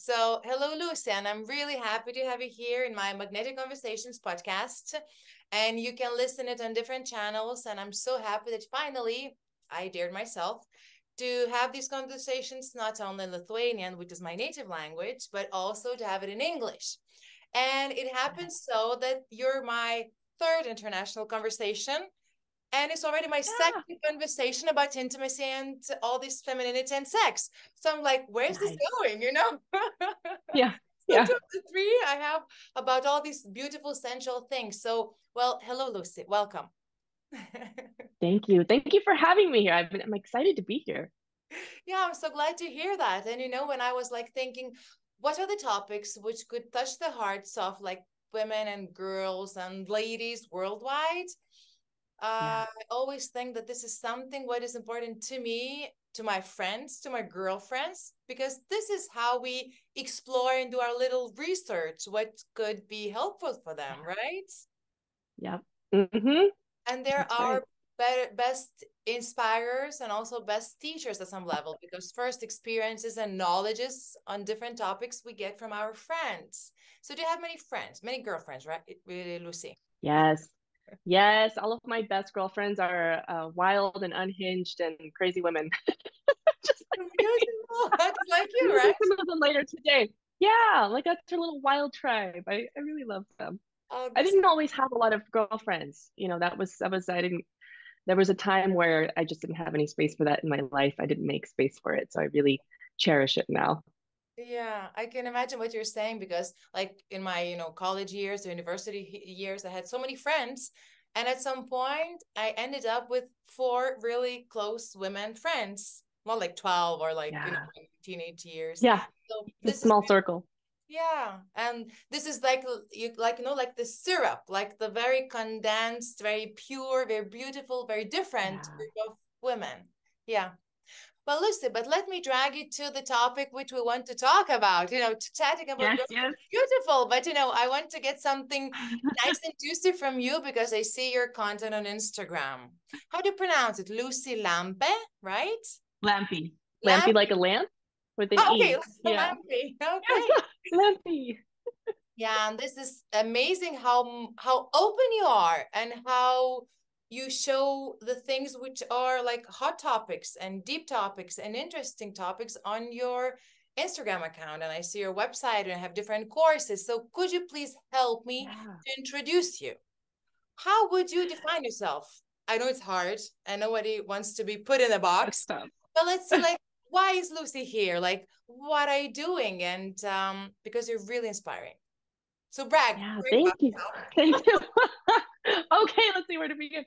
So, hello, Lucy, and I'm really happy to have you here in my Magnetic Conversations podcast. And you can listen it on different channels. And I'm so happy that finally I dared myself to have these conversations not only in Lithuanian, which is my native language, but also to have it in English. And it happens so that you're my third international conversation. And it's already my Yeah. second conversation about intimacy and all this femininity and sex. So I'm like, where's this Nice. going? You know? Yeah. So Yeah. two of the three I have about all these beautiful sensual things. So, well, hello, Lucy. Welcome. Thank you. Thank you for having me here. I'm excited to be here. Yeah, I'm so glad to hear that. And when I was like thinking, what are the topics which could touch the hearts of like women and girls and ladies worldwide? Yeah. I always think that this is something what is important to me, to my friends, to my girlfriends, because this is how we explore and do our little research, what could be helpful for them, Yeah. right? Yeah. Mm-hmm. And there That's right. are best inspirers and also best teachers at some level, because first experiences and knowledges on different topics we get from our friends. So do you have many friends, many girlfriends, right, Lucy? Yes. Yes. All of my best girlfriends are wild and unhinged and crazy women. Just like me. Beautiful. Just like I'm you, gonna right? meet some of them later today. Yeah, like that's her little wild tribe. I really love them. Oh, I this. didn't always have a lot of girlfriends. That was I didn't there was a time where I just didn't have any space for that in my life. I didn't make space for it. So I really cherish it now. Yeah, I can imagine what you're saying because, like, in my, college years or university years, I had so many friends. And at some point, I ended up with four really close women friends, well, like 12 or like, Yeah. teenage years. Yeah. So It's a this is, small circle. yeah. And this is like, like the syrup, like the very condensed, very pure, very beautiful, very different Yeah. group of women. Yeah. Well, Lucy, but let me drag you to the topic which we want to talk about. Chatting about Yes, girls yes. is beautiful, but I want to get something nice and juicy from you because I see your content on Instagram. How do you pronounce it? Luci Lampe, right? Lampy. Lampy like Lampe. a lamp with an Oh, okay, E. Yeah. Lampe. Okay. Lampy. Yeah, and this is amazing how open you are and how you show the things which are like hot topics and deep topics and interesting topics on your Instagram account. And I see your website and I have different courses. So could you please help me Yeah. to introduce you? How would you define yourself? I know it's hard, and nobody wants to be put in a That's box, tough. but let's see, like, why is Lucy here? Like, what are you doing? And because you're really inspiring. So Yeah, brag thank about you. Thank you. Okay, let's see where to begin.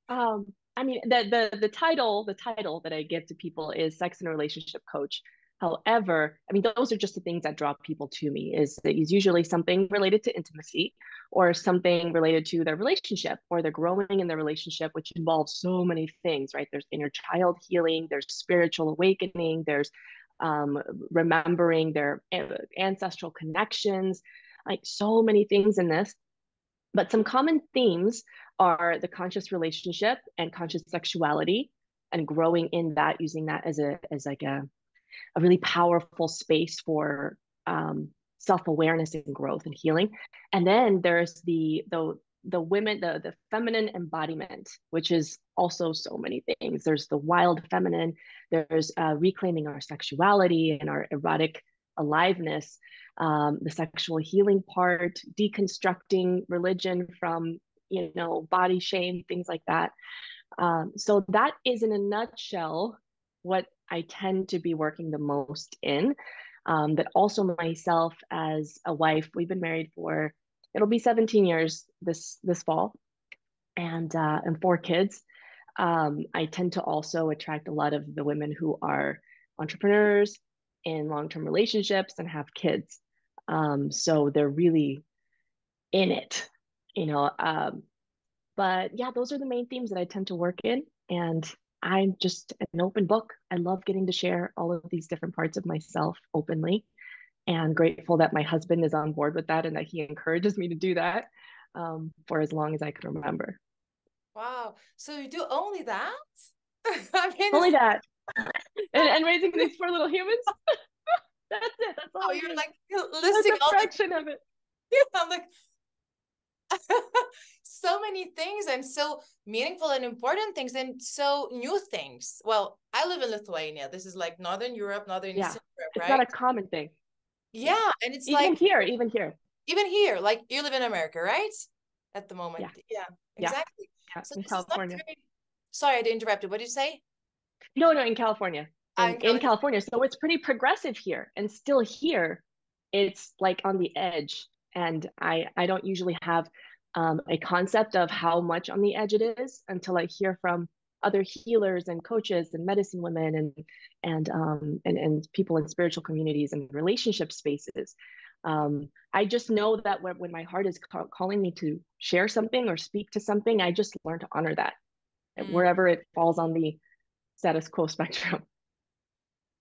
I mean, the title that I give to people is sex and relationship coach. However, I mean, those are just the things that draw people to me, is usually something related to intimacy or something related to their relationship or they're growing in their relationship, which involves so many things, right? There's inner child healing, there's spiritual awakening, there's um, remembering their ancestral connections, like so many things in this. But some common themes are the conscious relationship and conscious sexuality and growing in that, using that as like a really powerful space for self-awareness and growth and healing. And then there's the women, the feminine embodiment, which is also so many things. There's the wild feminine, there's reclaiming our sexuality and our erotic aliveness, the sexual healing part, deconstructing religion from body shame, things like that. So that is in a nutshell what I tend to be working the most in. But also myself as a wife, we've been married for it'll be 17 years this fall, and four kids. I tend to also attract a lot of the women who are entrepreneurs in long-term relationships and have kids. So they're really in it, you know. But yeah, those are the main themes that I tend to work in. And I'm just an open book. I love getting to share all of these different parts of myself openly, and grateful that my husband is on board with that and that he encourages me to do that for as long as I can remember. Wow. So you do only that? I mean, Only it's that. And raising these four little humans, that's it. That's all oh, I you're do. like That's listing a all the fraction of it. I'm like so many things and so meaningful and important things and so new things. Well, I live in Lithuania. This is like Northern Europe, Northern Yeah. Eastern Europe, It's not right? a common thing. Yeah. Yeah, and it's Even like here, even here. even here, like you live in America, right? At the Yeah. moment. Yeah, Yeah. exactly. Yeah. So In this is not California. very, sorry, I interrupted. What did you say? No, no, in California. I'm In California. California. So it's pretty progressive here. And still here, it's like on the edge. And I don't usually have a concept of how much on the edge it is until I hear from other healers and coaches and medicine women and people in spiritual communities and relationship spaces. I just know that when my heart is calling me to share something or speak to something, I just learn to honor that Mm. wherever it falls on the status quo spectrum.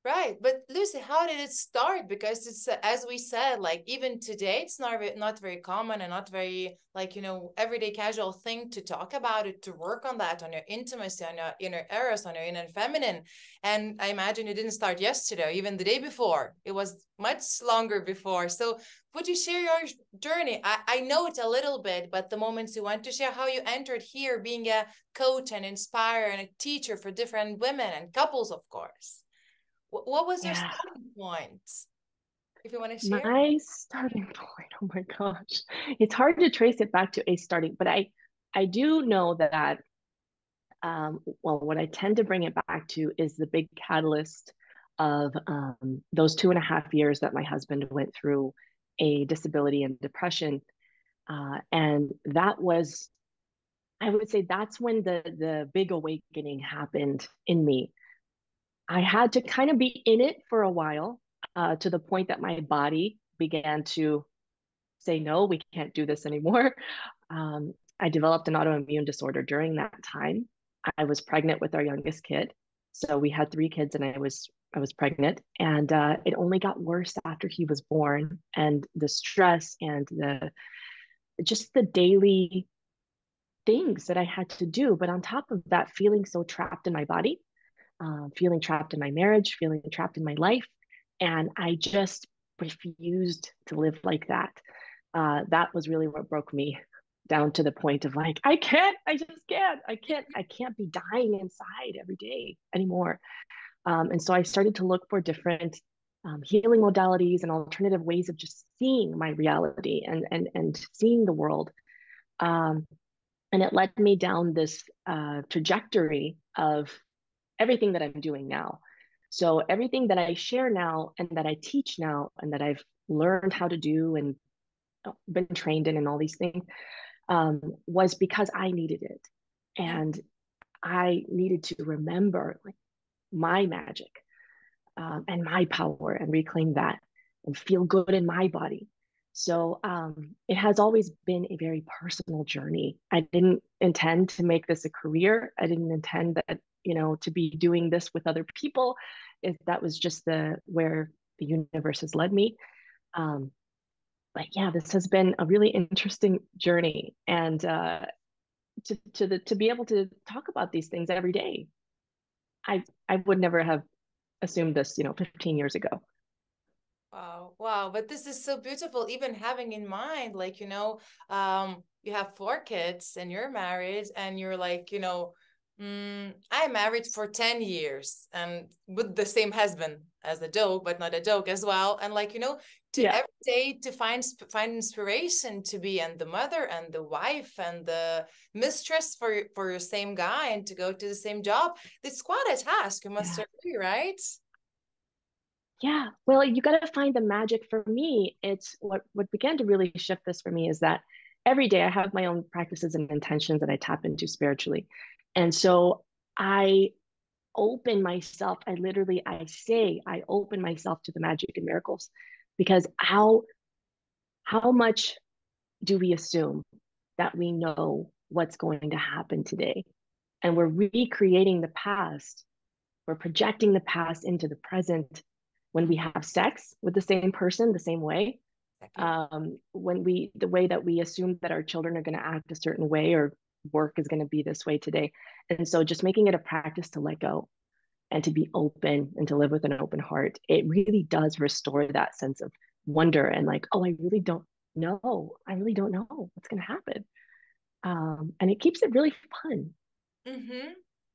Right. But Lucy, how did it start? Because it's as we said, like even today, it's not very common and not very like, everyday casual thing to talk about it, to work on that, on your intimacy, on your inner eros, on your inner feminine. And I imagine it didn't start yesterday, or even the day before. It was much longer before. So would you share your journey? I know it a little bit, but the moments you want to share how you entered here being a coach and inspire and a teacher for different women and couples, of course. What was your Yeah. starting point? If you want to share. My starting point, oh my gosh. It's hard to trace it back to a starting, but I do know that well, what I tend to bring it back to is the big catalyst of those 2.5 years that my husband went through a disability and depression. And that was, I would say that's when the big awakening happened in me. I had to kind of be in it for a while, to the point that my body began to say, no, we can't do this anymore. I developed an autoimmune disorder during that time. I was pregnant with our youngest kid. So we had 3 kids and I was pregnant. And it only got worse after he was born. And the stress and the just the daily things that I had to do. But on top of that, feeling so trapped in my body, feeling trapped in my marriage, feeling trapped in my life. And I just refused to live like that. That was really what broke me down to the point of like, I just can't, I can't be dying inside every day anymore. And so I started to look for different healing modalities and alternative ways of just seeing my reality and seeing the world. Um, and it led me down this trajectory of everything that I'm doing now. So everything that I share now and that I teach now and that I've learned how to do and been trained in and all these things, was because I needed it. Mm. And I needed to remember like my magic, and my power and reclaim that and feel good in my body. So it has always been a very personal journey. I didn't intend to make this a career. I didn't intend that, to be doing this with other people. That was just the where the universe has led me. Um, but yeah, this has been a really interesting journey, and to be able to talk about these things every day. I would never have assumed this, 15 years ago. Wow, wow. But this is so beautiful, even having in mind, like, you have 4 kids and you're married and you're like, I'm married for 10 years and with the same husband as a dog, but not a dog as well. And like, to Yeah. every day to find inspiration to be and the mother and the wife and the mistress for your same guy and to go to the same job. It's quite a task, you must Yeah. agree, right? Yeah. Well, you got to find the magic. For me, it's what began to really shift this for me is that every day I have my own practices and intentions that I tap into spiritually. And so I open myself, I open myself to the magic and miracles, because how much do we assume that we know what's going to happen today? And we're recreating the past. We're projecting the past into the present when we have sex with the same person the same way. Exactly. The way that we assume that our children are going to act a certain way or work is going to be this way today. And so just making it a practice to let go and to be open and to live with an open heart, it really does restore that sense of wonder and like, oh, I really don't know. I really don't know what's going to happen. And it keeps it really fun. Mm-hmm.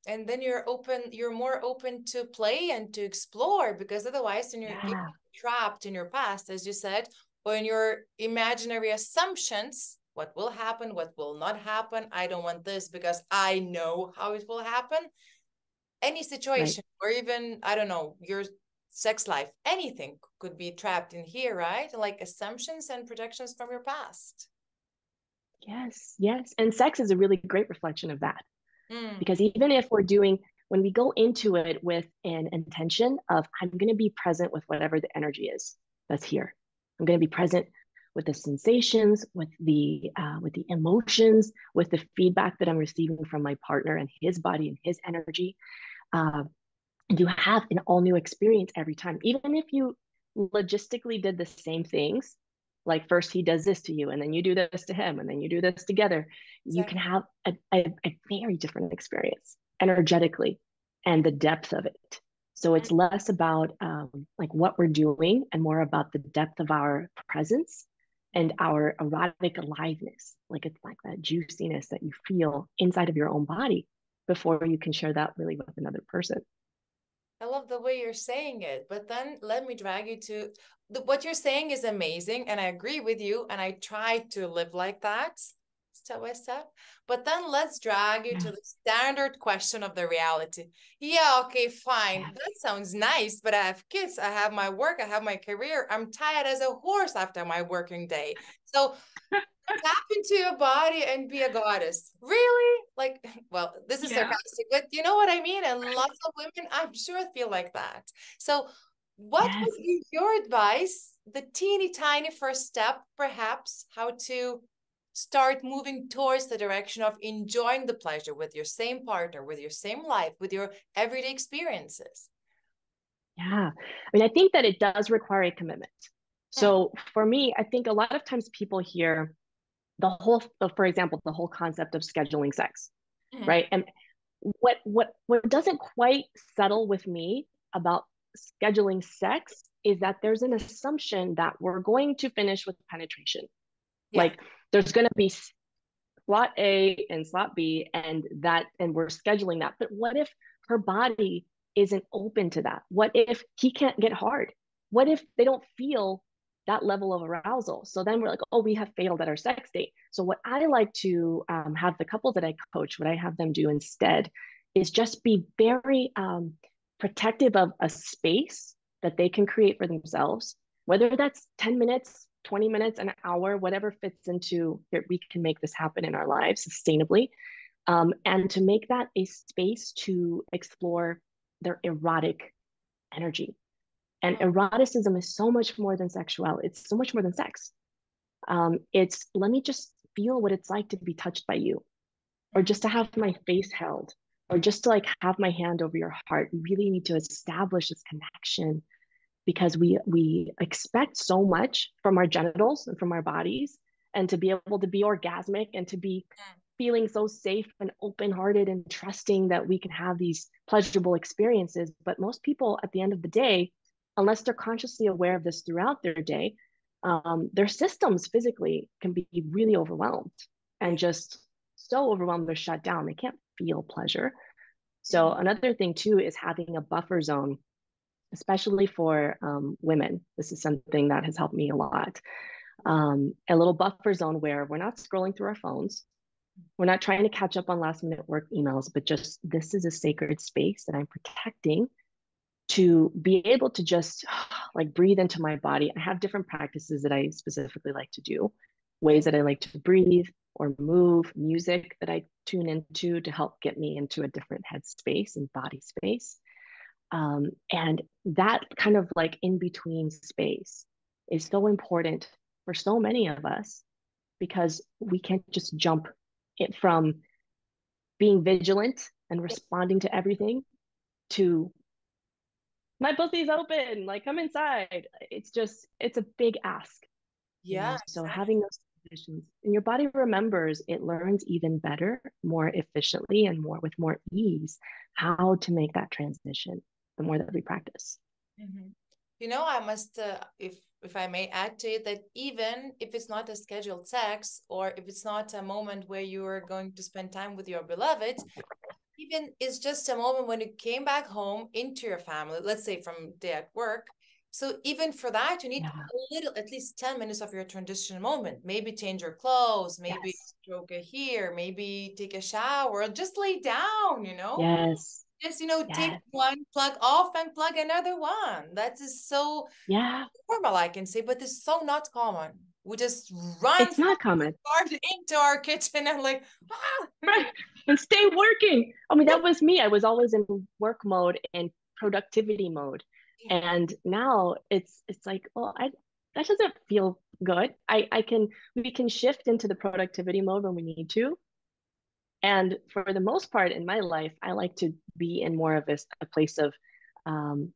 And then you're more open to play and to explore, because otherwise then you're Yeah, trapped in your past, as you said, or in your imaginary assumptions. What will happen? What will not happen? I don't want this because I know how it will happen. Any right. situation, or even, I don't know, your sex life, anything could be trapped in here, right? Like assumptions and projections from your past. Yes, yes. And sex is a really great reflection of that. Mm, Because even if we're doing, when we go into it with an intention of, I'm going to be present with whatever the energy is that's here. I'm going to be present with the sensations, with the emotions, with the feedback that I'm receiving from my partner and his body and his energy. Uh, and you have an all new experience every time, even if you logistically did the same things. Like first he does this to you, and then you do this to him, and then you do this together. You can exactly. have a very different experience energetically and the depth of it. So it's less about like what we're doing and more about the depth of our presence and our erotic aliveness. Like it's like that juiciness that you feel inside of your own body before you can share that really with another person. I love the way you're saying it, but then let me drag you to what you're saying is amazing, and I agree with you, and I try to live like that step by step. But then let's drag you Yeah. to the standard question of the reality. Yeah, okay, fine. Yeah. That sounds nice, but I have kids, I have my work, I have my career. I'm tired as a horse after my working day. So tap into your body and be a goddess. Really? Like, well, this is Yeah. sarcastic, but you know what I mean? And lots of women, I'm sure, feel like that. So, what would Yes. be your advice, the teeny tiny first step, perhaps, how to start moving towards the direction of enjoying the pleasure with your same partner, with your same life, with your everyday experiences? Yeah. I mean, I think that it does require a commitment. Hmm. So for me, I think a lot of times people hear for example, the whole concept of scheduling sex, Hmm. right? And what doesn't quite settle with me about scheduling sex is that there's an assumption that we're going to finish with penetration. Yeah. Like there's going to be slot A and slot B, and we're scheduling that. But what if her body isn't open to that? What if he can't get hard? What if they don't feel that level of arousal? So then we're like, oh, we have failed at our sex date. So what I like to have the couples that I coach, what I have them do instead is just be very protective of a space that they can create for themselves, whether that's 10 minutes, 20 minutes, an hour, whatever fits into that we can make this happen in our lives sustainably. And to make that a space to explore their erotic energy. And Hmm. eroticism is so much more than sexuality. It's so much more than sex. It's let me just feel what it's like to be touched by you, or Hmm. just to have my face held, or just to like have my hand over your heart. We really need to establish this connection because we expect so much from our genitals and from our bodies, and to be able to be orgasmic and to be feeling so safe and open-hearted and trusting that we can have these pleasurable experiences. But most people at the end of the day, unless they're consciously aware of this throughout their day, their systems physically can be really overwhelmed and Yeah. just so overwhelmed they're shut down, they can't feel pleasure. So Hmm. another thing too is having a buffer zone, especially for women. This is something that has helped me a lot. A little buffer zone where we're not scrolling through our phones. We're not trying to catch up on last minute work emails, but just this is a sacred space that I'm protecting to be able to just like breathe into my body. I have different practices that I specifically like to do, ways Okay. that I like to breathe or move, music that I tune into to help get me into a different headspace and body space. And that kind of like in between space is so important for so many of us because we can't just jump it from being vigilant and responding to everything to my pussy's open, like come inside. It's a big ask, you Yeah, know. So exactly. having those conditions and your body remembers, it learns even better, more efficiently, and more with more ease how to make that transition the more that we practice. Mhm. I must, if I may add to it, that even if it's not a scheduled sex, or if it's not a moment where you are going to spend time with your beloved, even it's just a moment when you came back home into your family, let's say from day at work. So even for that, you need Yeah. a little, at least 10 minutes of your transition moment. Maybe change your clothes, maybe Yes. stroke a hair, maybe take a shower, just lay down. Yes. Just, take Yes. one plug off and plug another one. That is so Yeah. normal, I can say, but it's so not common. We just run It's from not common. the garden into our kitchen and like, ah. Right. And stay working. I mean, that was me. I was always in work mode and productivity mode. And now it's like, oh, that doesn't feel good. I can we can shift into the productivity mode when we need to. And for the most part in my life, I like to be in more of a place of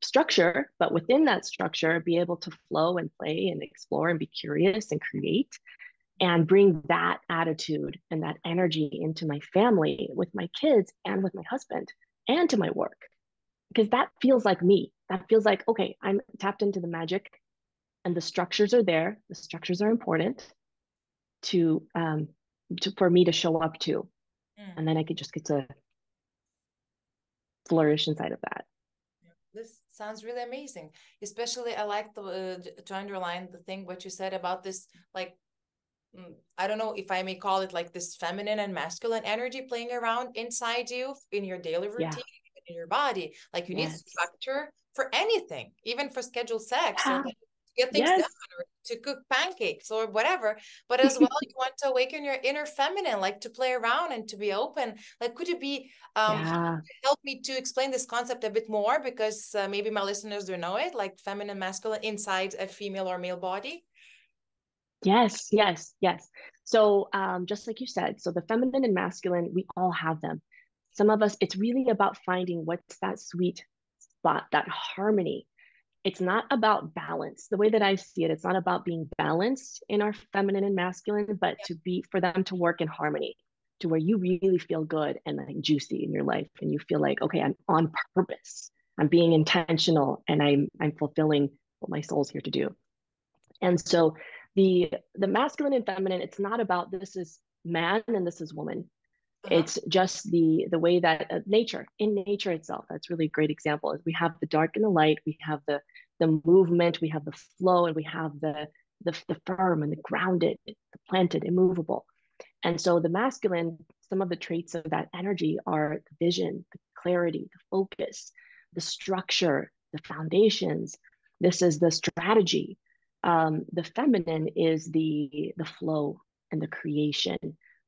structure, but within that structure, be able to flow and play and explore and be curious and create and bring that attitude and that energy into my family with my kids and with my husband and to my work because that feels like me. That feels like, okay, I'm tapped into the magic and the structures are there. The structures are important to for me to show up to. Mm. And then I could just get to flourish inside of that. This sounds really amazing. Especially, I like to underline the thing what you said about this, like, I don't know if I may call it like this feminine and masculine energy playing around inside you in your daily Yeah. routine, in your body. Like you need Yes. structure for anything, even for scheduled sex or Yeah. like to get things done Yes. or to cook pancakes or whatever. But as well, you want to awaken your inner feminine, like to play around and to be open. Like, could you be Yeah. help me to explain this concept a bit more because maybe my listeners don't know it, like feminine, masculine inside a female or male body? Yes. Yes. Yes. So just like you said, so the feminine and masculine, we all have them. Some of us, it's really about finding what's that sweet spot, that harmony. It's not about balance. The way that I see it, it's not about being balanced in our feminine and masculine, but to be for them to work in harmony to where you really feel good and like juicy in your life and you feel like, okay, I'm on purpose. I'm being intentional and I'm fulfilling what my soul's here to do. And so the masculine and feminine, it's not about this is man and this is woman. Uh-huh. It's just the way that nature in nature itself. That's really a great example. Is we have the dark and the light, we have the movement, we have the flow, and we have the firm and the grounded, the planted, immovable. And so the masculine, some of the traits of that energy are the vision, the clarity, the focus, the structure, the foundations. This is the strategy. The feminine is the flow and the creation,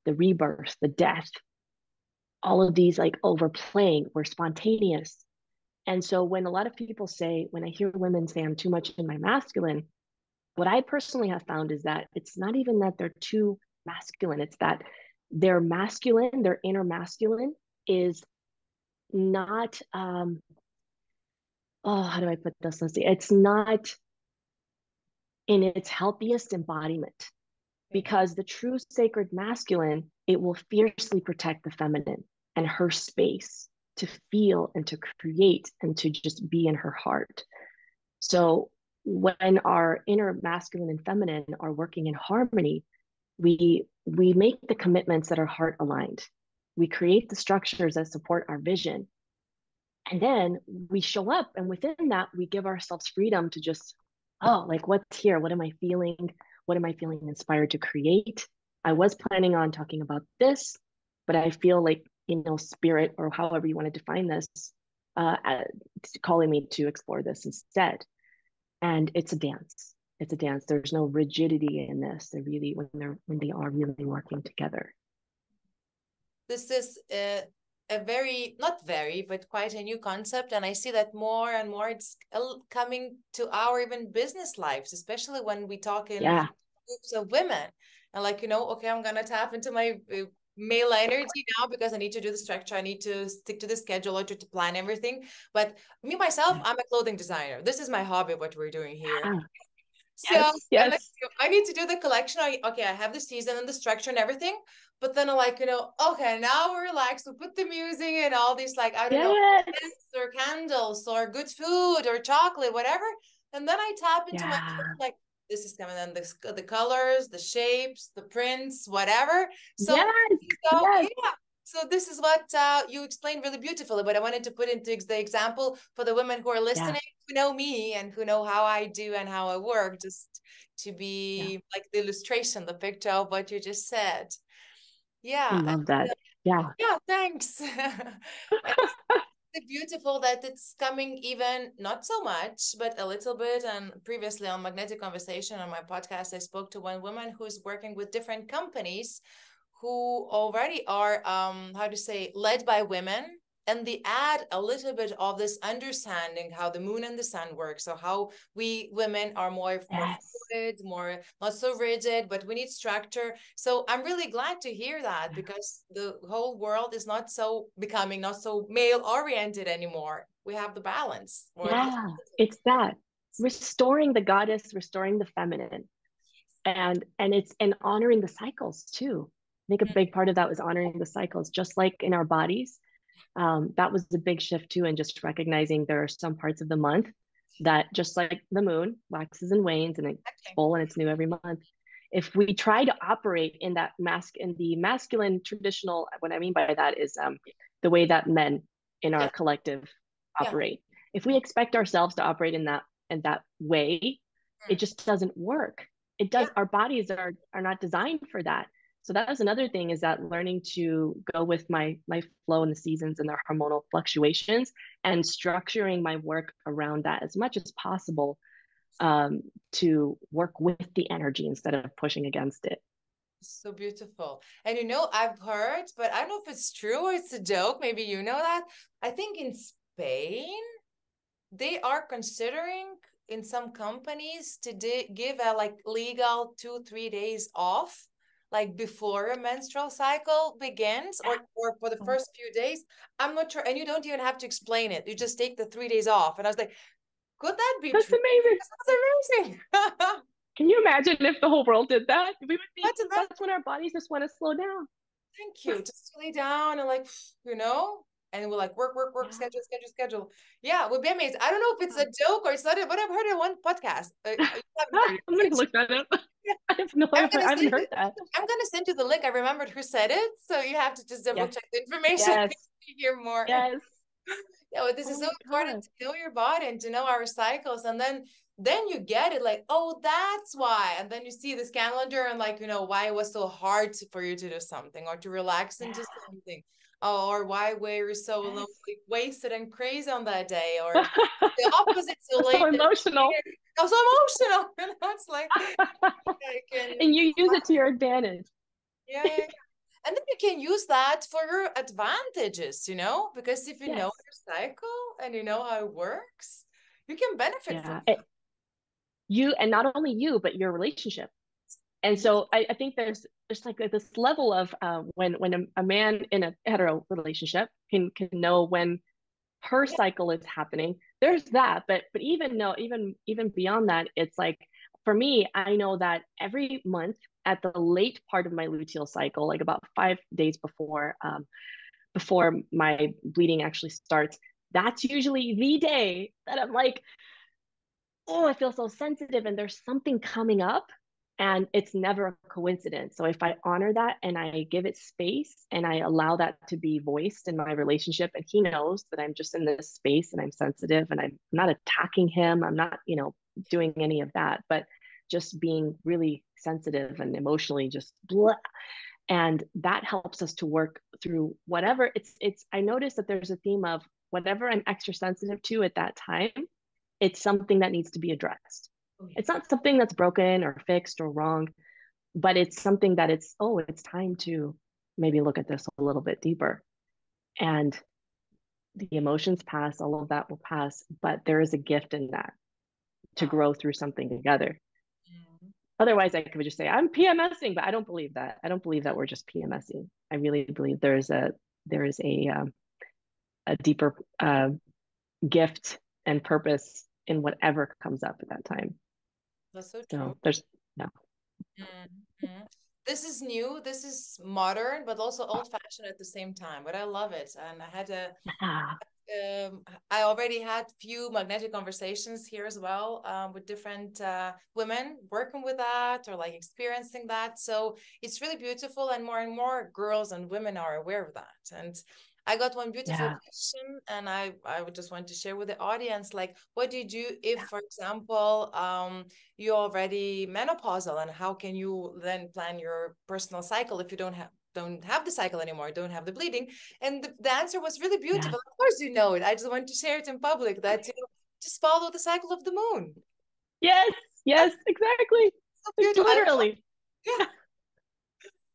the rebirth, the death, all of these like overplaying, we're spontaneous. And so when a lot of people say, when I hear women say I'm too much in my masculine, what I personally have found is that it's not even that they're too masculine, it's that their masculine, their inner masculine is not oh, how do I put this? Let's see. It's not in its healthiest embodiment Okay. because the true sacred masculine, it will fiercely protect the feminine and her space to feel and to create and to just be in her heart. So when our inner masculine and feminine are working in harmony, we make the commitments that are heart aligned. We create the structures that support our vision. And then we show up and within that we give ourselves freedom to just, oh, like what's here? What am I feeling? What am I feeling inspired to create? I was planning on talking about this, but I feel like, spirit or however you want to define this, uh, calling me to explore this instead. And it's a dance. It's a dance. There's no rigidity in this. They really, when they are really working together. This is a very, not very, but quite a new concept. And I see that more and more it's coming to our even business lives, especially when we talk in Yeah. groups of women. And like, okay, I'm going to tap into my male energy now because I need to do the structure. I need to stick to the schedule or to plan everything. But me, myself, I'm a clothing designer. This is my hobby, what we're doing here. Yeah. So Yes. I'm like, Yes. I need to do the collection. Okay, I have the season and the structure and everything. But then I'm like, okay, now we're relaxed. We put the music and all these, like, I don't know, Yes. scents or candles or good food or chocolate, whatever. And then I tap into my Yeah. phone, like, this is coming in the colors, the shapes, the prints, whatever. So, Yes. so Yes. yeah. So this is what you explained really beautifully, but I wanted to put into the example for the women who are Yeah. listening, who know me and who know how I do and how I work, just to Yeah. be like the illustration, the picture of what you just said. I Yeah. love that. Yeah. Yeah, thanks. And it's beautiful that it's coming even not so much, but a little bit. And previously on Magnetic Conversation on my podcast, I spoke to one woman who's working with different companies who already are how to say led by women, and they add a little bit of this understanding how the moon and the sun work, so how we women are more Yes. fluid, more not so rigid, but we need structure. So I'm really glad to hear that, Yeah. because the whole world is not so becoming not so male oriented anymore. We have the balance, or at least Yeah. It's that restoring the goddess, restoring the feminine, and honoring the cycles too. I think a big part of that was honoring the cycles, just like in our bodies. That was a big shift too, and just recognizing there are some parts of the month that, just like the moon, waxes and wanes, and it's exactly. full and it's new every month. If we try to operate in that in the masculine traditional, what I mean by that is the way that men in our Yeah, collective yeah, operate. If we expect ourselves to operate in that way, it mm, just doesn't work. It yeah. does. Our bodies are not designed for that. So that was another thing, is that learning to go with my flow in the seasons and the hormonal fluctuations, and structuring my work around that as much as possible, um, to work with the energy instead of pushing against it. So beautiful. And I've heard, but I don't know if it's true or it's a joke. Maybe you know that. I think in Spain, they are considering in some companies to give a like legal 2-3 days off, like before a menstrual cycle begins, or for the first few days. I'm not sure. And you don't even have to explain it. You just take the 3 days off. And I was like, could that be That's true? amazing. That's amazing. Can you imagine if the whole world did that? We would be. That's amazing. That's when our bodies just want to slow down. Thank you. Just lay down and like, and we're like work, work, work, Yeah. schedule, schedule, schedule. Yeah, it would be amazing. I don't know if it's a joke or it's not, but I've heard it one podcast. You haven't heard I'm gonna it. look that up. I have no, I'm I gonna haven't send you. heard that. I'm gonna send you the link. I remembered who said it, so you have to just double Yes. check the information Yes. to hear more. Yes. Yeah, but this is Oh so my important God. to know your body and to know our cycles, and then you get it, like, oh, that's why. And then you see this calendar and like, why it was so hard for you to do something or to relax Yeah. into something. Oh, or why were you so Yes. like, wasted and crazy on that day, or the opposite, so So late and emotional. tired. I was so emotional. It's like I can, And you use it to your advantage. yeah, yeah, yeah. And then you can use that for your advantages, because if you know Yes. your cycle and you know how it works, you can benefit from Yeah. You, and not only you, but your relationship. And it. so I think there's like this level of when a man in a hetero relationship can know when her Yeah, cycle is happening. There's that, but even no, even beyond that, it's like, for me, I know that every month at the late part of my luteal cycle, like about 5 days before my bleeding actually starts, that's usually the day that I'm like, oh, I feel so sensitive and there's something coming up, yeah, and it's never a coincidence. So if I honor that and I give it space and I allow that to be voiced in my relationship, and he knows that I'm just in this space and I'm sensitive and I'm not attacking him, I'm not, doing any of that, but just being really sensitive and emotionally just blah. And that helps us to work through whatever it's I notice that there's a theme of whatever I'm extra sensitive to at that time, it's something that needs to be addressed. oh It's yes. not something that's broken or fixed or wrong, but it's something that it's time to maybe look at this a little bit deeper. And the emotions pass, all of that will pass, but there is a gift in that, to Oh, grow through something together. mm, Otherwise, I could just say I'm PMSing, but I don't believe that. I don't believe that we're just PMSing. I really believe there is a deeper gift and purpose in whatever comes up at that time. that's so true. So there's no. Mhm. This is new, this is modern, but also old-fashioned at the same time. But I love it. And I had a Yeah. I already had few magnetic conversations here as well, with different women working with that or like experiencing that. So it's really beautiful, and more girls and women are aware of that. And I got one beautiful Yeah. question, and I would just want to share with the audience, like, what do you do if, Yeah. for example, you're already menopausal, and how can you then plan your personal cycle if you don't have the cycle anymore, don't have the bleeding? And the answer was really Yeah. beautiful. Of course, you know it. I just want to share it in public that, just follow the cycle of the moon. Yes. That's Yes. Exactly. so It's beautiful. I love, literally. yeah.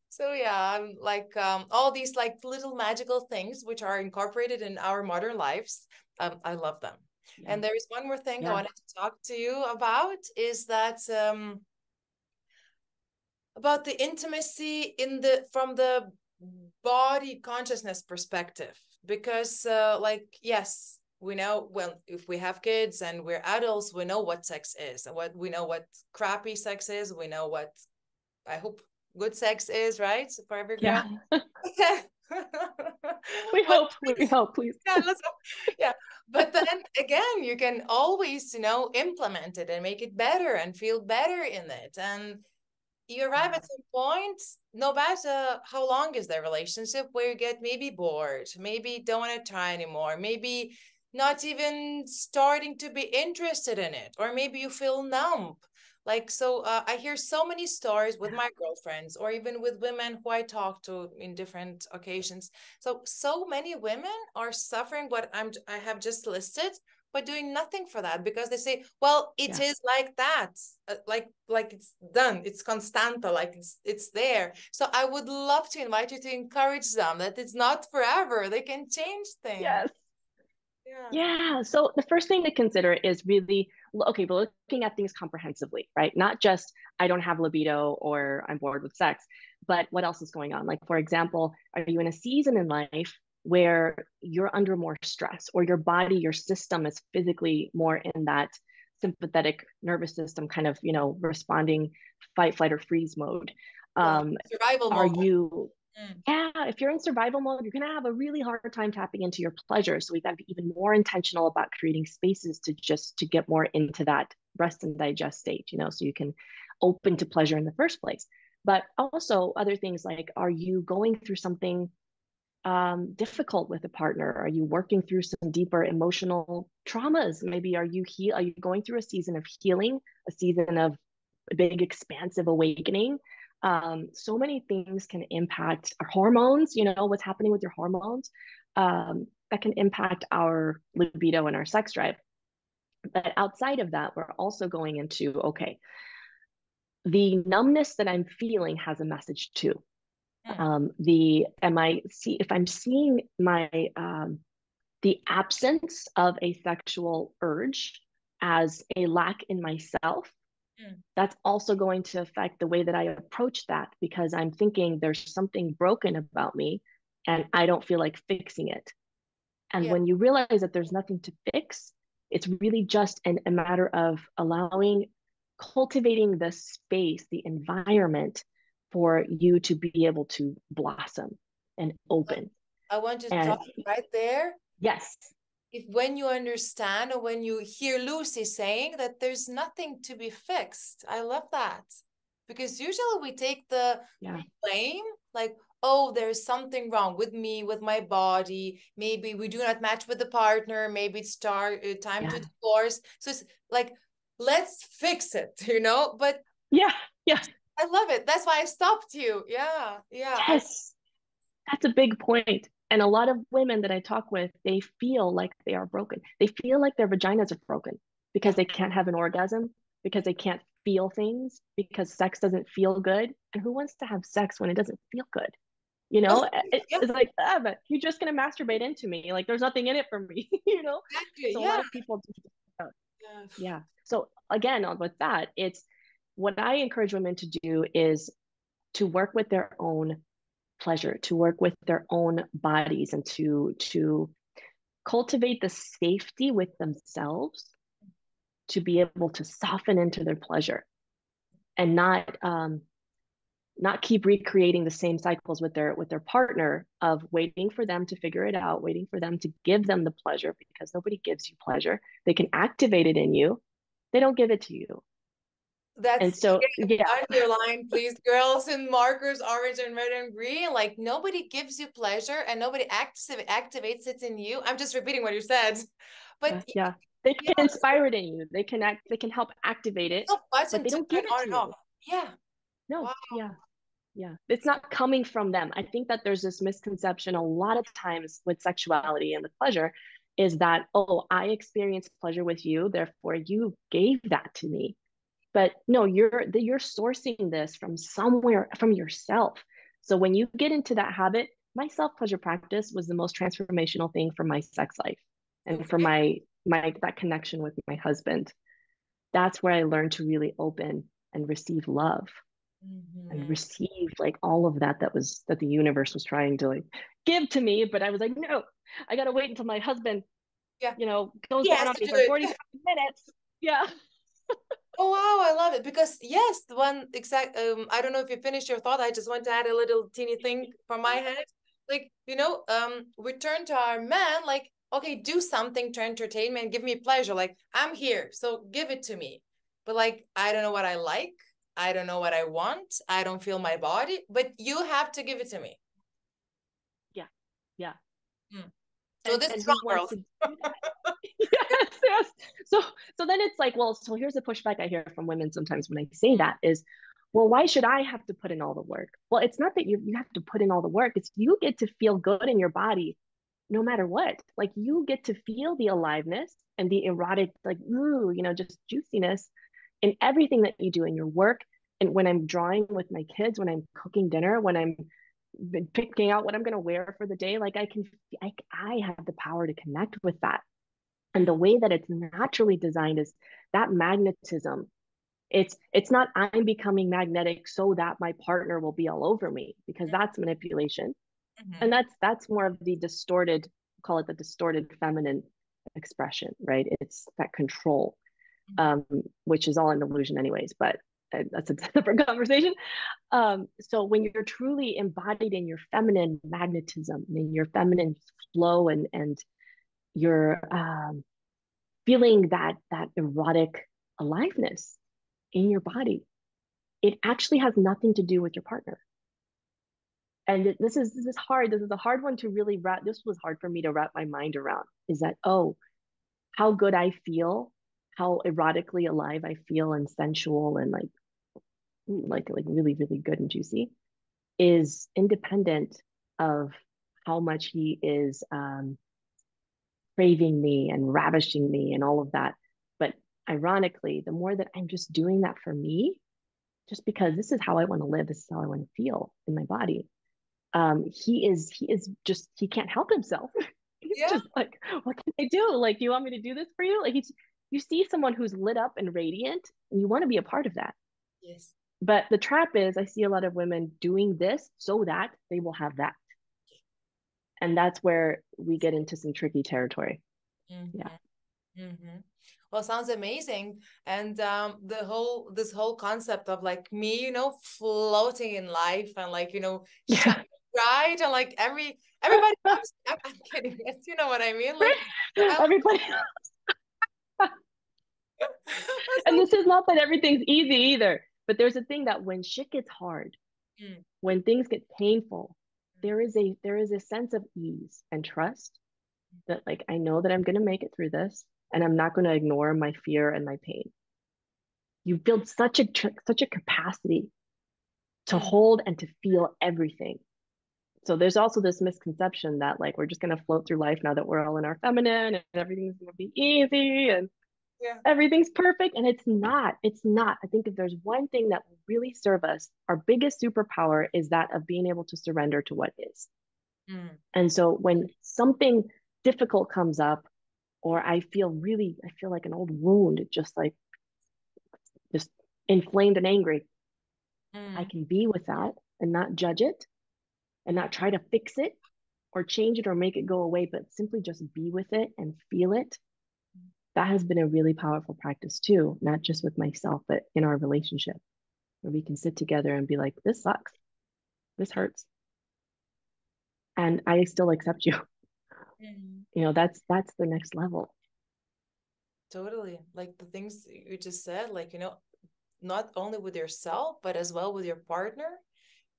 So yeah, I'm like, all these like little magical things which are incorporated in our modern lives. I love them. Yeah. And there is one more thing I Yeah. wanted to talk to you about, is that, about the intimacy in the from the body consciousness perspective, because like, yes, we know, well, if we have kids and we're adults, we know what sex is, and what we know what crappy sex is, we know what, I hope, good sex is, right, for every girl. Yeah. We But hope. We hope, please. yeah, yeah, but then again, you can always, implement it and make it better and feel better in it. And you arrive Yeah. at some point, no matter how long is the relationship, where you get maybe bored, maybe don't want to try anymore, maybe not even starting to be interested in it, or maybe you feel numb. Like, so I hear so many stories with Yeah. my girlfriends, or even with women who I talk to in different occasions. So many women are suffering what I have just listed, but doing nothing for that, because they say, well, it Yeah. is like that, like it's done, it's constanta, like it's there. So I would love to invite you to encourage them that it's not forever, they can change things. Yes. Yeah. Yeah. So the first thing to consider is really, okay, but looking at things comprehensively, right? Not just I don't have libido or I'm bored with sex, but what else is going on? Like, for example, are you in a season in life where you're under more stress, or your body, your system is physically more in that sympathetic nervous system kind of, responding fight, flight, or freeze mode? Yeah, Um, survival are mode. you Mm. Yeah, if you're in survival mode, you're going to have a really hard time tapping into your pleasure. So we've got to be even more intentional about creating spaces to get more into that rest and digest state, so you can open to pleasure in the first place. But also other things like, are you going through something difficult with a partner? Are you working through some deeper emotional traumas? Maybe are you going through a season of healing, a season of a big expansive awakening? So many things can impact our hormones, what's happening with your hormones, that can impact our libido and our sex drive. But outside of that, we're also going into, okay, the numbness that I'm feeling has a message too. Mm. The am I see if I'm seeing my the absence of a sexual urge as a lack in myself, Mm. that's also going to affect the way that I approach that, because I'm thinking there's something broken about me and I don't feel like fixing it. And Yeah. when you realize that there's nothing to fix, it's really just a matter of cultivating the space, the environment for you to be able to blossom and open. I want to And talk right there. yes, If when you understand, or when you hear Lucy saying that there's nothing to be fixed, I love that. Because usually we take the yeah, blame, like, oh, there's something wrong with me, with my body. Maybe we do not match with the partner. Maybe it's time yeah, to divorce. So it's like, let's fix it, But yeah, yeah, I love it. That's why I stopped you. Yeah, yeah. yes. That's a big point. And a lot of women that I talk with, they feel like they are broken. They feel like their vaginas are broken because Yeah. they can't have an orgasm, because they can't feel things, because sex doesn't feel good. And who wants to have sex when it doesn't feel good? Yeah, It's like, but you're just going to masturbate into me. Like, there's nothing in it for me, exactly. So a Yeah. lot of people, Yeah. yeah. So again, with that, it's what I encourage women to do is to work with their own pleasure, to work with their own bodies, and to cultivate the safety with themselves to be able to soften into their pleasure, and not keep recreating the same cycles with their partner of waiting for them to figure it out, waiting for them to give them the pleasure, because nobody gives you pleasure. They can activate it in you. They don't give it to you. And That's, so, yeah, underline, please, girls, in markers, orange and red and green. Like nobody gives you pleasure and nobody activates it in you. I'm just repeating what you said. But yeah. They yeah, can inspire it in you. They can help activate it, no but button they to don't turn give it on to and off. you. Yeah. No, Wow. yeah. Yeah, it's not coming from them. I think that there's this misconception a lot of times with sexuality and with pleasure is that, oh, I experienced pleasure with you, therefore you gave that to me. But no, you're sourcing this from somewhere from yourself. So when you get into that habit, my self-pleasure practice was the most transformational thing for my sex life and for Okay. my that connection with my husband. That's where I learned to really open and receive love and Mm-hmm. receive like all of that that the universe was trying to like give to me. But I was like, no, I gotta wait until my husband, Yeah. goes He down has on to me do for it. 45 minutes. Yeah. Oh wow, I love it because yes, the one exact I don't know if you finished your thought. I just want to add a little teeny thing from my head. Like, we turn to our man like, okay, do something to entertain me and give me pleasure. Like, I'm here, so give it to me. But like, I don't know what I like. I don't know what I want. I don't feel my body, but you have to give it to me. Yeah. Yeah. Mm. So this is And who wrong, wants girls. to do that? Yes, yes. So then it's like, well, so here's the pushback I hear from women sometimes when I say Mm. that is, well, why should I have to put in all the work? Well, it's not that you have to put in all the work. It's you get to feel good in your body no matter what. Like you get to feel the aliveness and the erotic, like, ooh, just juiciness in everything that you do in your work. And when I'm drawing with my kids, when I'm cooking dinner, when I'm picking out what I'm going to wear for the day, like I have the power to connect with that. And the Mm. way that it's naturally designed is that magnetism. It's not I'm becoming magnetic so that my partner will be all over me, because that's manipulation. And Mm-hmm. that's more of the distorted, call it the distorted feminine expression, right? It's that control, Mm-hmm. um, which is all an illusion anyways, but that's a different conversation. So when you're truly embodied in your feminine magnetism, in your feminine flow, and you're feeling that erotic aliveness in your body, it actually has nothing to do with your partner. And this is hard. This is a hard one to really wrap. This was hard for me to wrap my mind around. Is that, oh, how good I feel, how erotically alive I feel, and sensual, and like really really good and juicy, is independent of how much he is craving me and ravishing me and all of that. But ironically, the more that I'm just doing that for me, just because this is how I want to live, this is how I want to feel in my body. He is just he can't help himself. He's Yeah. just like, what can I do? Like, do you want me to do this for you? Like you see someone who's lit up and radiant, and you want to be a part of that. Yes. But the trap is I see a lot of women doing this so that they will have that. And that's where we get into some tricky territory. Yeah. Mm-hmm. Mm-hmm. Well, sounds amazing. And this whole concept of like me, floating in life and like, Yeah. shining bright and like everybody loves me. I'm kidding. Yes, you know what I mean? Like I Everybody. And so, this is not that everything's easy either, but there's a thing that when shit gets hard, mm, when things get painful, mm, there is a sense of ease and trust that like I know that I'm going to make it through this, and I'm not going to ignore my fear and my pain. You build such a capacity to mm, hold and to feel everything. So there's also this misconception that like we're just going to float through life now that we're all in our feminine and everything's going to be easy and yeah. everything's perfect, and it's not. I think if there's one thing that will really serve us, our biggest superpower is that of being able to surrender to what is. Mm, And so when something difficult comes up, or I feel like an old wound, just inflamed and angry, I mm, can be with that and not judge it and mm, not try to fix it or change it or make it go away, but simply just be with it and feel it. That has been a really powerful practice too, not just with myself, but in our relationship. where we can sit together and be like, this sucks, this hurts, and I still accept you. Mhm. That's the next level. Totally. Like the things you just said, like, not only with yourself, but as well with your partner,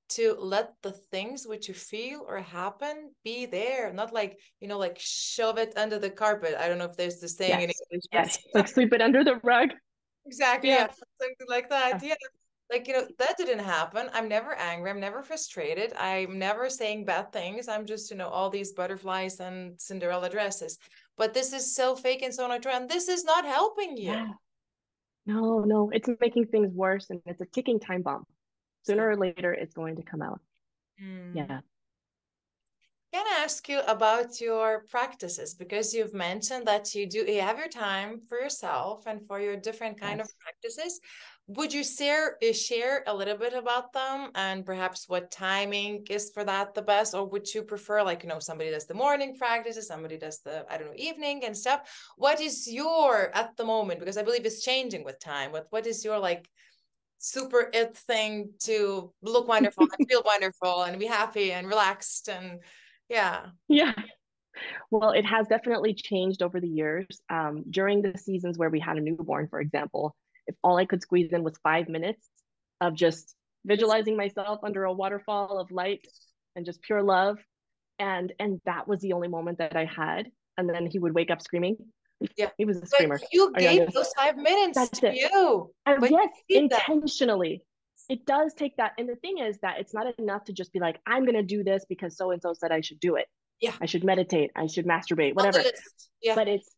to let the things which you feel or happen be there, not like, like shove it under the carpet. I don't know if there's this saying in Yes, English, but yes, like sweep it under the rug. exactly, Yeah, yeah, something like that. yeah, Yeah. Like, that didn't happen. I'm never angry. I'm never frustrated. I'm never saying bad things. I'm just, all these butterflies and Cinderella dresses. But this is so fake and so not true. And this is not helping you. yeah. No, no, it's making things worse, and it's a ticking time bomb. Sooner or later, it's going to come out. Mm. Yeah, Can I ask you about your practices? Because you've mentioned that you have your time for yourself and for your different kind of yes. practices. Would you share a little bit about them and perhaps what timing is for that the best? Or would you prefer, like, somebody does the morning practices, somebody does the, I don't know, evening and stuff? What is your at the moment? Because I believe it's changing with time. What is your like super it thing to look wonderful and feel wonderful and be happy and relaxed and yeah. Yeah. Well, it has definitely changed over the years. During the seasons where we had a newborn, for example, if all I could squeeze in was 5 minutes of just visualizing myself under a waterfall of light and just pure love, and that was the only moment that I had. And then he would wake up screaming. Yeah. He was a But screamer, you our gave youngest. those 5 minutes That's to it. you. And But yes, you did that. intentionally. It does take that. And the thing is that it's not enough to just be like, I'm going to do this because so and so said I should do it. Yeah. I should meditate. I should masturbate, On the whatever. list. Yeah. But it's,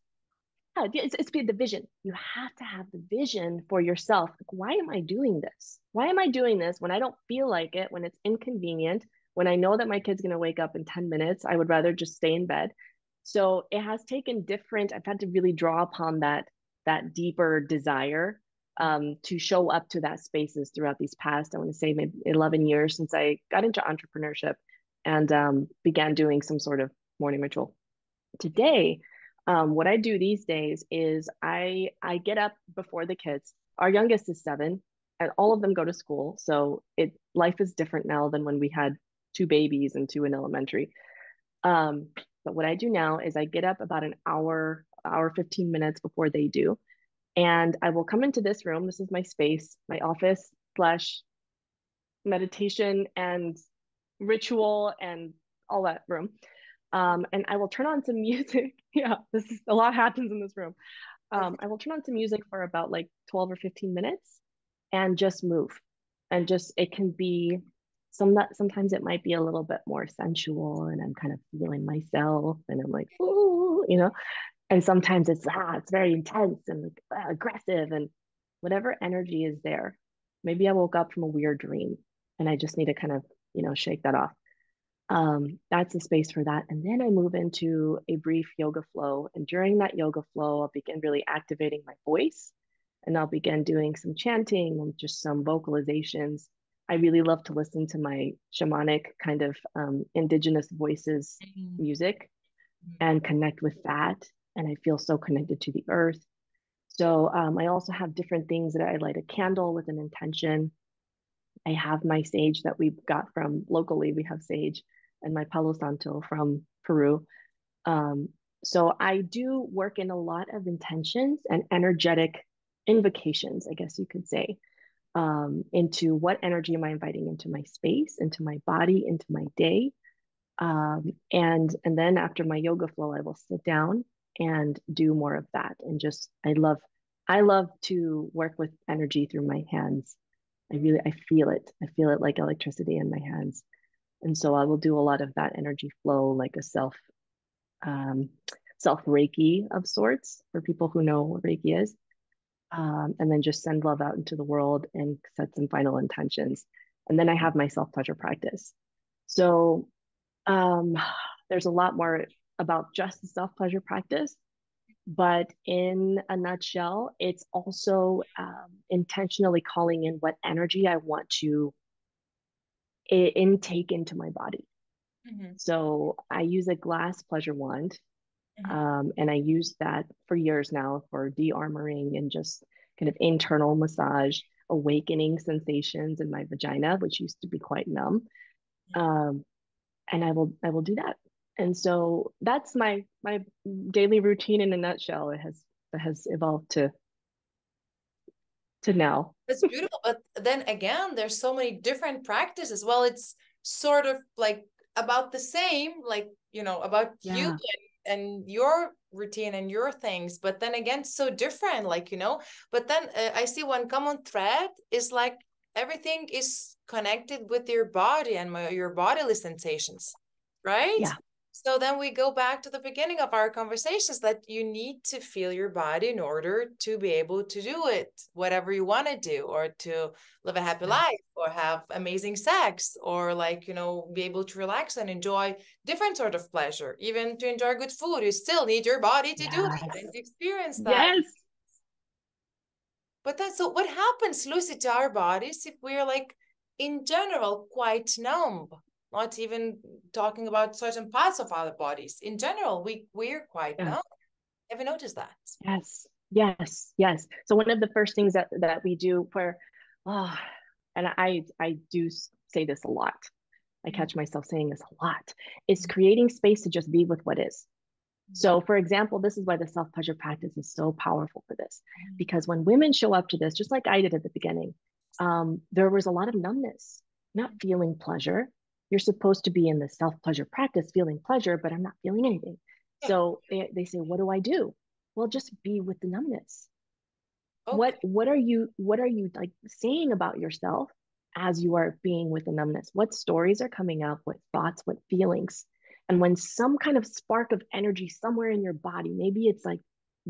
yeah, it's the vision. You have to have the vision for yourself. Like, why am I doing this? Why am I doing this when I don't feel like it, when it's inconvenient, when I know that my kid's going to wake up in 10 minutes? I would rather just stay in bed. So it has taken different, I've had to really draw upon that deeper desire to show up to that spaces throughout these past, I want to say maybe 11 years since I got into entrepreneurship and began doing some sort of morning ritual. Today, what I do these days is I get up before the kids. Our youngest is 7, and all of them go to school. So life is different now than when we had 2 babies and 2 in elementary. But what I do now is I get up about an hour 15 minutes before they do, and I will come into this room. This is my space, my office slash meditation and ritual and all that room. And I will turn on some music. Yeah, this is a lot happens in this room. Perfect. I will turn on some music for about like 12 or 15 minutes and just move. And just it can be sometimes it might be a little bit more sensual and I'm kind of feeling myself and I'm like, ooh. And sometimes it's very intense and like aggressive and whatever energy is there. Maybe I woke up from a weird dream and I just need to kind of, shake that off. That's a space for that. And then I move into a brief yoga flow. And during that yoga flow, I'll begin really activating my voice and I'll begin doing some chanting and just some vocalizations. I really love to listen to my shamanic kind of indigenous voices Mhm. music and connect with that. And I feel so connected to the earth. So I also have different things that I light a candle with an intention. I have my sage that we got from locally. We have sage and my Palo Santo from Peru. Um, so I do work in a lot of intentions and energetic invocations, I guess you could say, into what energy am I inviting into my space, into my body, into my day. And then after my yoga flow, I will sit down and do more of that. And just I love to work with energy through my hands. I feel it. I feel it like electricity in my hands. And so I will do a lot of that energy flow, like a um, self Reiki of sorts for people who know what Reiki is. And then just send love out into the world and set some final intentions. And then I have my self pleasure practice. So um, there's a lot more about just the self pleasure practice, but in a nutshell, it's also intentionally calling in what energy I want to intake into my body. Mhm. So I use a glass pleasure wand, Mhm. and I use that for years now for de-armoring and just kind of internal massage. awakening sensations in my vagina, which used to be quite numb. Um, and I will do that. And so that's my daily routine in a nutshell. It has evolved to now. It's beautiful, but then again, there's so many different practices. Well, it's sort of like about the same, like, about you Yeah, and your routine and your things, but then again, so different, like, but then I see one common thread is like everything is connected with your body and your bodily sensations, right? yeah, So then we go back to the beginning of our conversations that you need to feel your body in order to be able to do it, whatever you want to do, or to live a happy yeah, life, or have amazing sex, or like, be able to relax and enjoy different sort of pleasure, even to enjoy good food. You still need your body to do that and yes, to experience that. yes, But that's so what happens, Lucy, to our bodies if we're like in general quite numb, not even talking about certain parts of our bodies. In general, we're quite yeah. numb. Have you noticed that? Yes, yes, yes. So one of the first things that we do for, oh, and I do say this a lot. I Mm, catch myself saying this a lot, is creating space to just be with what is. So, for example, this is why the self pleasure practice is so powerful for this, mm, because when women show up to this, just like I did at the beginning, there was a lot of numbness, not feeling pleasure. You're supposed to be in the self pleasure practice, feeling pleasure, but I'm not feeling anything. yeah. So they say, what do I do? Well, just be with the numbness. Okay. What are you like saying about yourself as you are being with the numbness? What stories are coming up? What thoughts? What feelings? And when some kind of spark of energy somewhere in your body, maybe it's like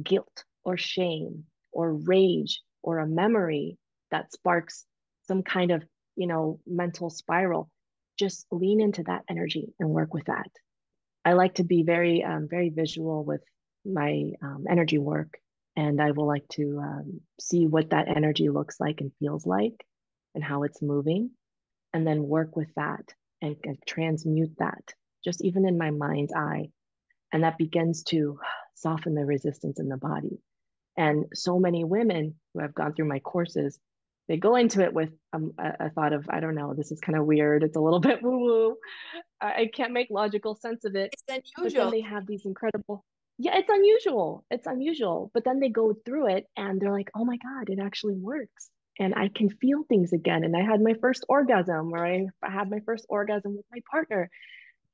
guilt or shame or rage or a memory that sparks some kind of mental spiral, just lean into that energy and work with that. I like to be very visual with my energy work, and I will like to see what that energy looks like and feels like, and how it's moving, and then work with that and transmute that, just even in my mind's eye, and that begins to soften the resistance in the body. And so many women who have gone through my courses, they go into it with a thought of, I don't know, this is kind of weird. It's a little bit woo woo. I can't make logical sense of it. It's But then unusual. they have these incredible, yeah, it's unusual. It's unusual. But then they go through it and they're like, oh my God, it actually works. And I can feel things again. And I had my first orgasm, or I had my first orgasm with my partner.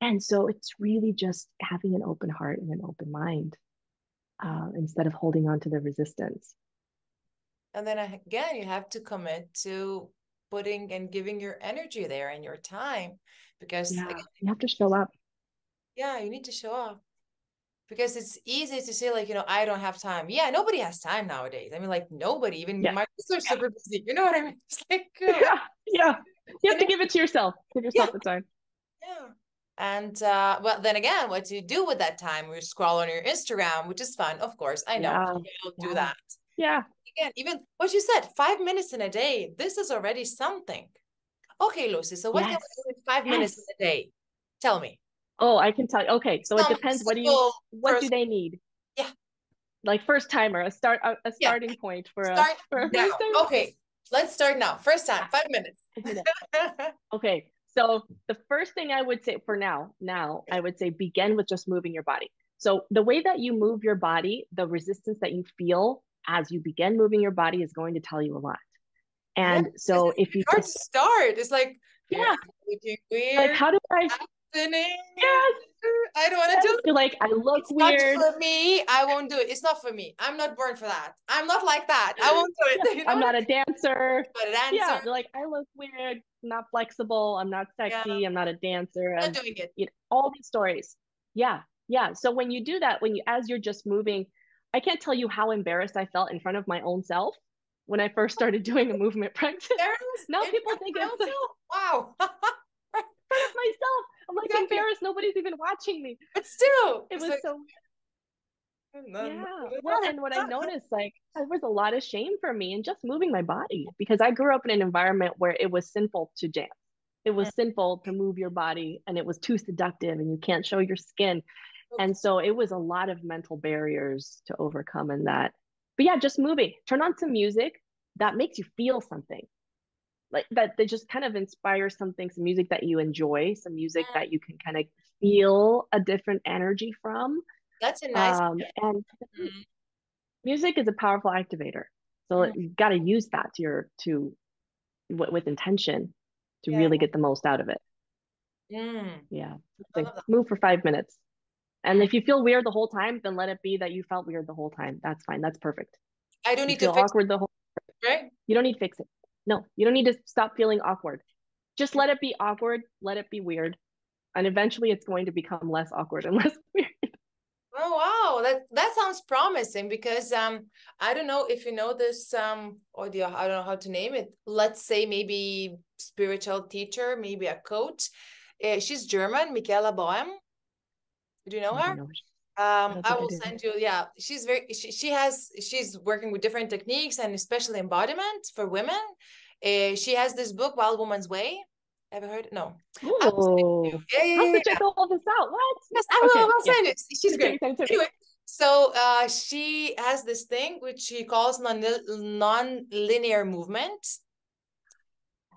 And so it's really just having an open heart and an open mind, instead of holding on to the resistance. And then again, you have to commit to putting and giving your energy there and your time, because Yeah, again, you have to show up. yeah, you need to show up. Because it's easy to say, like, I don't have time. Yeah, nobody has time nowadays. I mean, like, nobody, even Yeah, my kids are super busy. You know what I mean? It's like, yeah, yeah. You have and to give it to yourself. Give yeah, yourself the time. yeah. And well, then again, what do you do with that time? You scroll on your Instagram, which is fun, of course. I know Yeah, you'll do yeah, that. yeah, Again, even what you said, 5 minutes in a day, this is already something. Okay, Lucy, so what can we yes, do in 5 minutes in yes. a day? Tell me. Oh, I can tell you. Okay, so it Some depends. simple What do first, they need? yeah, Like first timer, a yeah. starting point for a Start for a now. first timer. Okay, let's start now. First time, Yeah, 5 minutes. 5 minutes. Okay, so the first thing I would say for now, I would say begin with just moving your body. So the way that you move your body, the resistance that you feel as you begin moving your body is going to tell you a lot. Yeah, And because so if it's you hard to start. It's like, yeah, yeah, looking like weird, how do I, happening. yes, I don't want to do yes, it. you're like, I look It's not weird. for me. I won't do it. It's not for me. I'm not born for that. I'm not like that. I won't do Yeah, it. You know I'm what I not a mean? dancer. But an answer, Yeah, they're like, I look weird, not flexible, I'm not yeah, sexy, I'm not a dancer, not I'm, doing it. all these stories. Yeah, yeah. So when you do that, as you're just moving, I can't tell you how embarrassed I felt in front of my own self when I first started doing a movement practice. Embarrassed Now in people front think of it's like myself. Wow. in front of myself. I'm like Exactly. embarrassed. Nobody's even watching me. But still, It it's was like, so no, no, Yeah. Well, no. and what I noticed, like, there was a lot of shame for me in just moving my body because I grew up in an environment where it was sinful to dance. It was sinful to move your body and it was too seductive and you can't show your skin. Okay. And so it was a lot of mental barriers to overcome in that. But yeah, just moving. Turn on some music. that makes you feel something, like that just kind of inspires something, some music that you enjoy, some music that you can kind of feel a different energy from. That's a nice. And Mm, music is a powerful activator. So mm, you've got to use that to with intention to yeah. really get the most out of it. Mm, Yeah. I Like love that. move for 5 minutes. And Mm. if you feel weird the whole time, then let it be that you felt weird the whole time. That's fine. That's perfect. I don't You need to feel fix awkward the whole, it, right? you don't need to fix it. No, you don't need to stop feeling awkward. Just let it be awkward, let it be weird. And eventually it's going to become less awkward and less weird. Oh wow, that sounds promising because I don't know if you know this or the I don't know how to name it. Let's say maybe spiritual teacher, maybe a coach. She's German, Michaela Boehm. Do you know I her? don't know. I don't I think I will do. send you. Yeah, she's working with different techniques and especially embodiment for women. She has this book, Wild Woman's Way. Ever heard it? No. I will send it to you. Oh, Yeah, I yeah, have yeah, to yeah. check all this out. What? Yes, I will. I Okay, will yeah. send it. She's Send it to great. me, send it to me. Anyway, so she has this thing which she calls non-linear movement.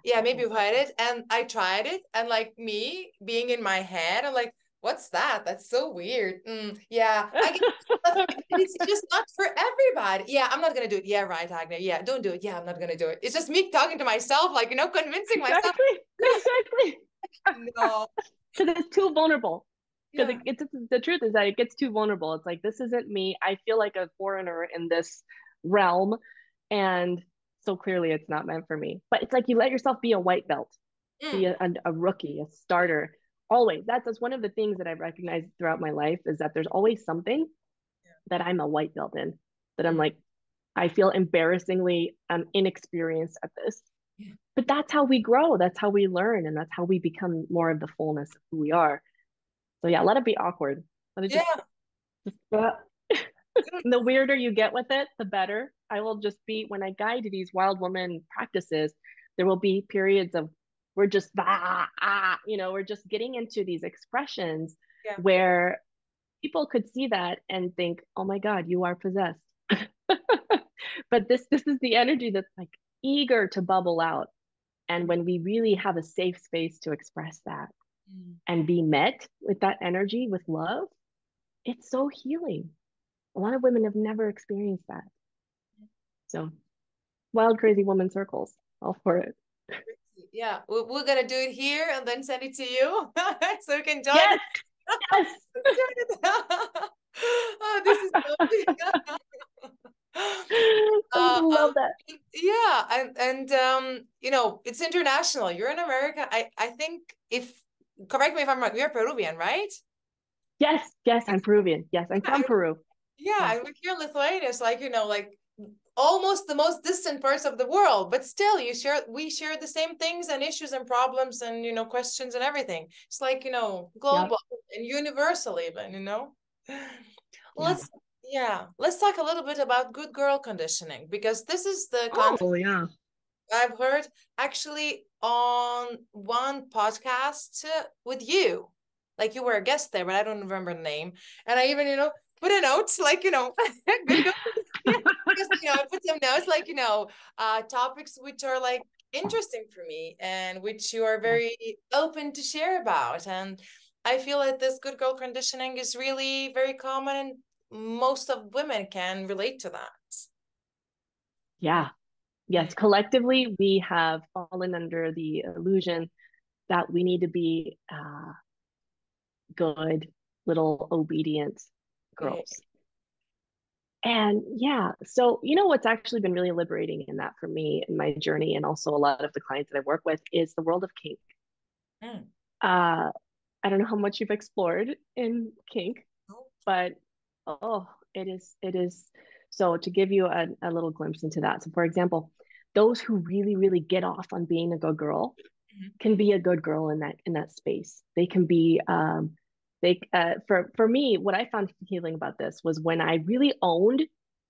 Yeah, maybe Oh, you've heard it. And I tried it, and like me being in my head, I'm like, what's that? That's so weird. Yeah, I get it's just not for everybody. Yeah, I'm not gonna do it. Yeah, right, Agnes. Yeah, don't do it. Yeah, I'm not gonna do it. It's just me talking to myself, like, convincing myself. exactly, exactly. No. Because it's too vulnerable. Because Yeah. it's the truth is that it gets too vulnerable. It's like this isn't me. I feel like a foreigner in this realm, and so clearly it's not meant for me. But it's like you let yourself be a white belt, be Mm. a rookie, a starter. Always. That's one of the things that I've recognized throughout my life is that there's always something that I'm a white belt in. That I'm Mm. like, I feel embarrassingly inexperienced at this. Yeah. But that's how we grow. That's how we learn, and that's how we become more of the fullness of who we are. So yeah, let it be awkward. Let it Yeah. just the weirder you get with it, the better. I will just be when I guide these wild woman practices, there will be periods of we're just we're just getting into these expressions Yeah. where people could see that and think, "Oh my God, you are possessed." But this is the energy that's like eager to bubble out. And when we really have a safe space to express that Mm. and be met with that energy with love, it's so healing. A lot of women have never experienced that. So, wild, crazy woman circles, all for it. Yeah, we're gonna do it here and then send it to you so you can join Yes, it. yes. Oh, this is lovely. I Uh, love um, that. yeah, and it's international. You're in America. I think if correct me if I'm wrong, you're Peruvian, right? Yes, yes, I'm Peruvian. Yes, I'm from Yeah, Peru. yeah, Yeah, and with your Lithuania, it's like, like almost the most distant parts of the world, but still we share the same things and issues and problems and questions and everything. It's like, yeah, global and universal even. yeah. Let's yeah, let's talk a little bit about good girl conditioning because this is the concept Oh, yeah. I've heard actually on one podcast with you. Like you were a guest there, but I don't remember the name. And I even, put a note, like, good girl. Yeah, because, I put some notes, like, topics which are like interesting for me and which you are Yeah, very open to share about. And I feel like this good girl conditioning is really very common and most of women can relate to that. yeah. Mm. Yes, collectively, we have fallen under the illusion that we need to be good, little obedient Yeah. girls. And yeah, so what's actually been really liberating in that for me in my journey, and also a lot of the clients that I work with, is the world of kink. Mm. Uh, I don't know how much you've explored in kink, but oh, it is. So to give you a little glimpse into that. So for example, those who really, really get off on being a good girl Mhm. can be a good girl in that space. They can be they for me, what I found healing about this was when I really owned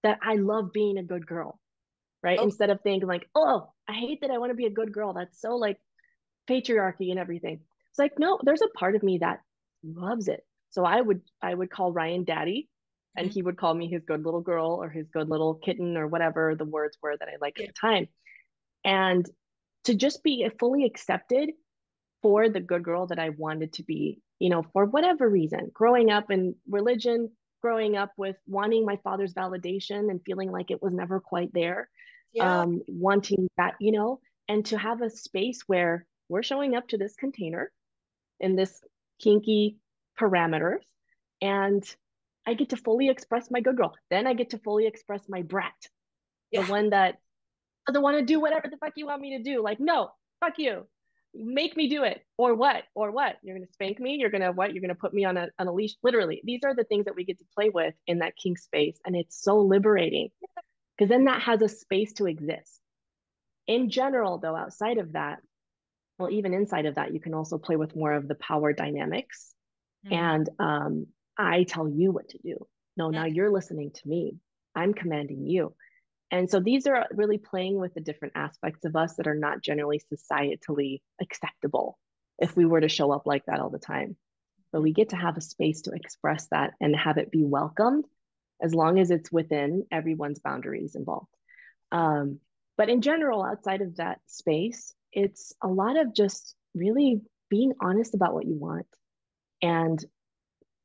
that I love being a good girl, right? Oh, Instead of thinking like, oh, I hate that I want to be a good girl. That's so like patriarchy and everything. It's like, no, there's a part of me that loves it. So I would call Ryan daddy, and he would call me his good little girl or his good little kitten or whatever the words were that I liked at Yeah. the time. And to just be fully accepted for the good girl that I wanted to be, for whatever reason, growing up in religion, growing up with wanting my father's validation and feeling like it was never quite there, Yeah. wanting that, and to have a space where we're showing up to this container in this kinky parameters, and I get to fully express my good girl. Then I get to fully express my brat, the Yeah. one that doesn't want to do whatever the fuck you want me to do. Like, no, fuck you. Make me do it. Or what? Or what? You're gonna spank me? You're gonna what? You're gonna put me on a leash? Literally, these are the things that we get to play with in that kink space. And it's so liberating because then that has a space to exist. In general, though, outside of that, well, even inside of that, you can also play with more of the power dynamics. Mm. And I tell you what to do. No, now Mm. you're listening to me. I'm commanding you. And so these are really playing with the different aspects of us that are not generally societally acceptable if we were to show up like that all the time. But we get to have a space to express that and have it be welcomed as long as it's within everyone's boundaries involved. Um, but in general, outside of that space, it's a lot of just really being honest about what you want and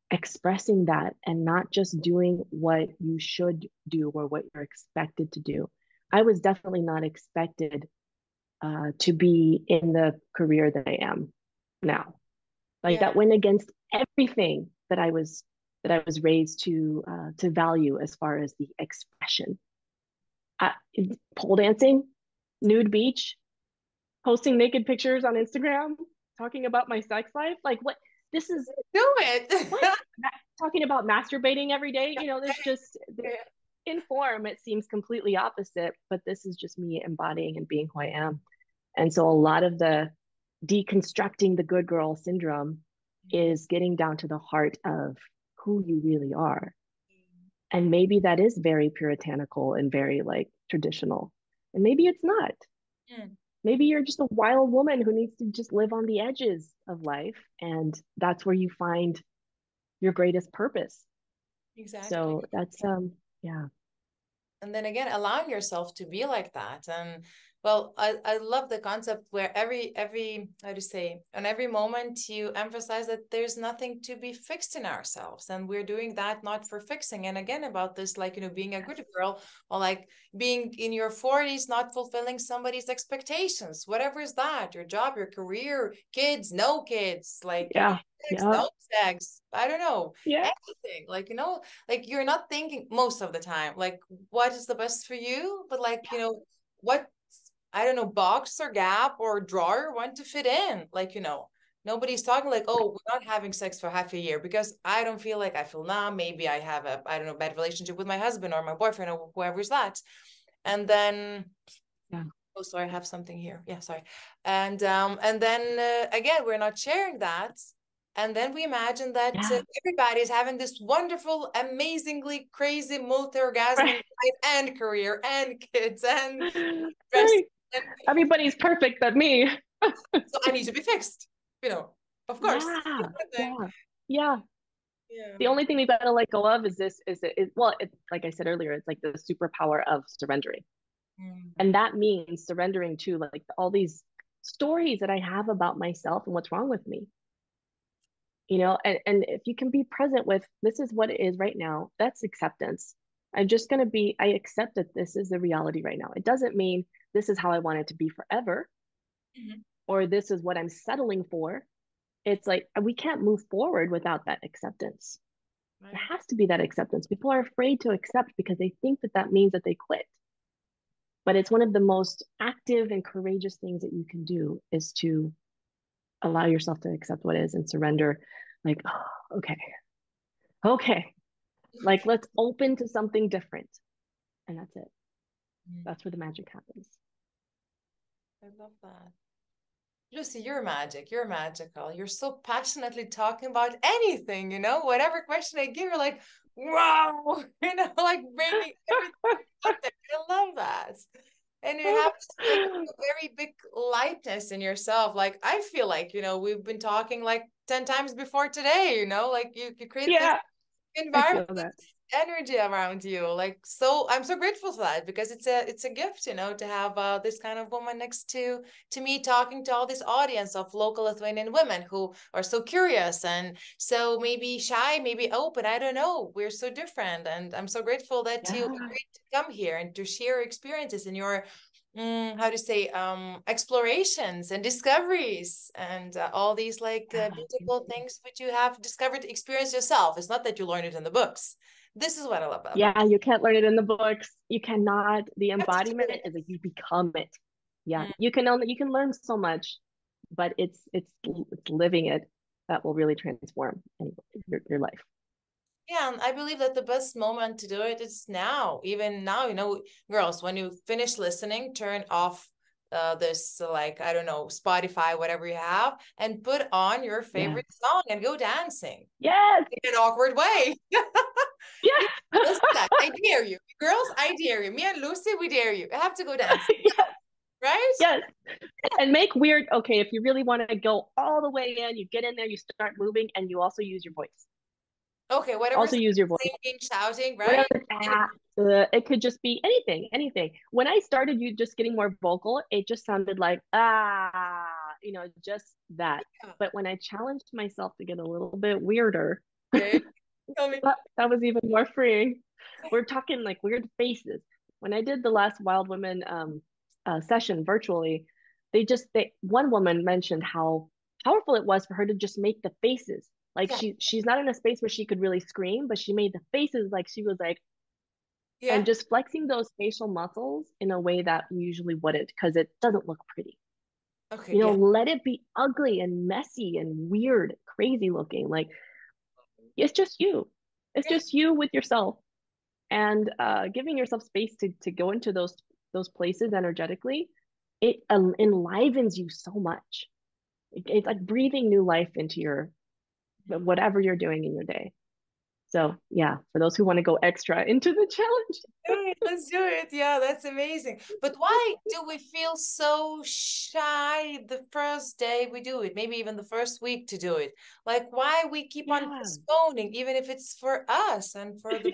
expressing that and not just doing what you should do or what you're expected to do. I was definitely not expected to be in the career that I am now. Like Yeah. that went against everything that I was raised to value as far as the expression. Uh, Pole dancing, nude beach, posting naked pictures on Instagram, talking about my sex life. Like what? This is Do it. what? Talking about masturbating every day. There's just in form, it seems completely opposite, but this is just me embodying and being who I am. And so a lot of the deconstructing the good girl syndrome is getting down to the heart of who you really are. And maybe that is very puritanical and very like traditional. And maybe it's not. Mm. Maybe you're just a wild woman who needs to just live on the edges of life. And that's where you find your greatest purpose. Exactly. So that's yeah. And then again, allowing yourself to be like that. And well, I love the concept where every how to say, on every moment you emphasize that there's nothing to be fixed in ourselves, and we're doing that not for fixing. And again, about this, like, being a good girl, or like being in your 40s not fulfilling somebody's expectations, whatever is that, your job, your career, kids, no kids, like Yeah. sex, Yeah. no sex, I don't know, Yeah. anything, like, like you're not thinking most of the time like what is the best for you, but like, what, I don't know, box or gap or drawer want to fit in, like, nobody's talking like, oh, we're not having sex for half a year because I don't feel like I feel now, maybe I have a, I don't know, bad relationship with my husband or my boyfriend or whoever's that. And then Yeah. oh, sorry, I have something here. Yeah, sorry. And then again, we're not sharing that. And then we imagine that Yeah. everybody's having this wonderful, amazingly crazy multi-orgasmic Right. life and career and kids and rest. Right. And Everybody's perfect but me. so I need to be fixed, of course. Yeah. Yeah. Yeah. Yeah. The only thing we gotta let go of is well, like I said earlier, it's like the superpower of surrendering. Mm. And that means surrendering to like all these stories that I have about myself and what's wrong with me. And if you can be present with this is what it is right now, that's acceptance. I accept that this is the reality right now. It doesn't mean this is how I want it to be forever, Mhm. or this is what I'm settling for. It's like we can't move forward without that acceptance. There Right. has to be that acceptance. People are afraid to accept because they think that that means that they quit. But it's one of the most active and courageous things that you can do is to allow yourself to accept what is and surrender. Like, oh, okay, like let's open to something different. And that's it. Mm. That's where the magic happens. I love that. Lucy, you're magic. You're magical. You're so passionately talking about anything, whatever question I give, you're like, wow, like bringing everything out there. I love that. And you have this, like, a very big lightness in yourself. Like, I feel like, we've been talking like 10 times before today, like you create this Yeah, I environment feel that. energy around you. Like, so I'm so grateful for that because it's a gift, to have this kind of woman next to me, talking to all this audience of local Lithuanian women who are so curious and so maybe shy, maybe open. I don't know. We're so different, and I'm so grateful that you Yeah. agreed to come here and to share your experiences and your how to say explorations and discoveries and all these like beautiful things which you have discovered, experience yourself. It's not that you learned it in the books. This is what I love about Yeah, you can't learn it in the books. You cannot. The you have to do embodiment it. is like you become it. Yeah, Mm. you can learn so much, but it's living it that will really transform your life. Yeah, and I believe that the best moment to do it is now. Even now, girls, when you finish listening, turn off this like I don't know, Spotify, whatever you have, and put on your Yeah. favorite song and go dancing Yes. in an awkward way. Yeah, Yeah. let's do that. I dare you. Girls, I dare you. Me and Lucy, we dare you. I have to go dance. Yes. Right? Yes. And make weird. Okay, if you really want to go all the way in, you get in there, you start moving, and you also use your voice. Okay, whatever's Also use your voice. singing, shouting, right? Whatever. It could just be anything, anything. When I started you just getting more vocal, it just sounded like just that. Yeah. But when I challenged myself to get a little bit weirder, Okay. Tell me. that was even more freeing. We're talking like weird faces. When I did the last Wild Women session virtually, they one woman mentioned how powerful it was for her to just make the faces. Like Yeah. she's not in a space where she could really scream, but she made the faces like she was like, and Yeah. just flexing those facial muscles in a way that you usually wouldn't because it doesn't look pretty. Okay. Yeah. Let it be ugly and messy and weird, crazy looking. Like it's just you. It's Yeah. just you with yourself and giving yourself space to go into those places energetically. It enlivens you so much. It's like breathing new life into your whatever you're doing in your day. So yeah, for those who want to go extra into the challenge. Do it. Let's do it. Yeah, that's amazing. But why do we feel so shy the first day we do it? Maybe even the first week to do it. Like why we keep on Yeah. postponing, even if it's for us and for the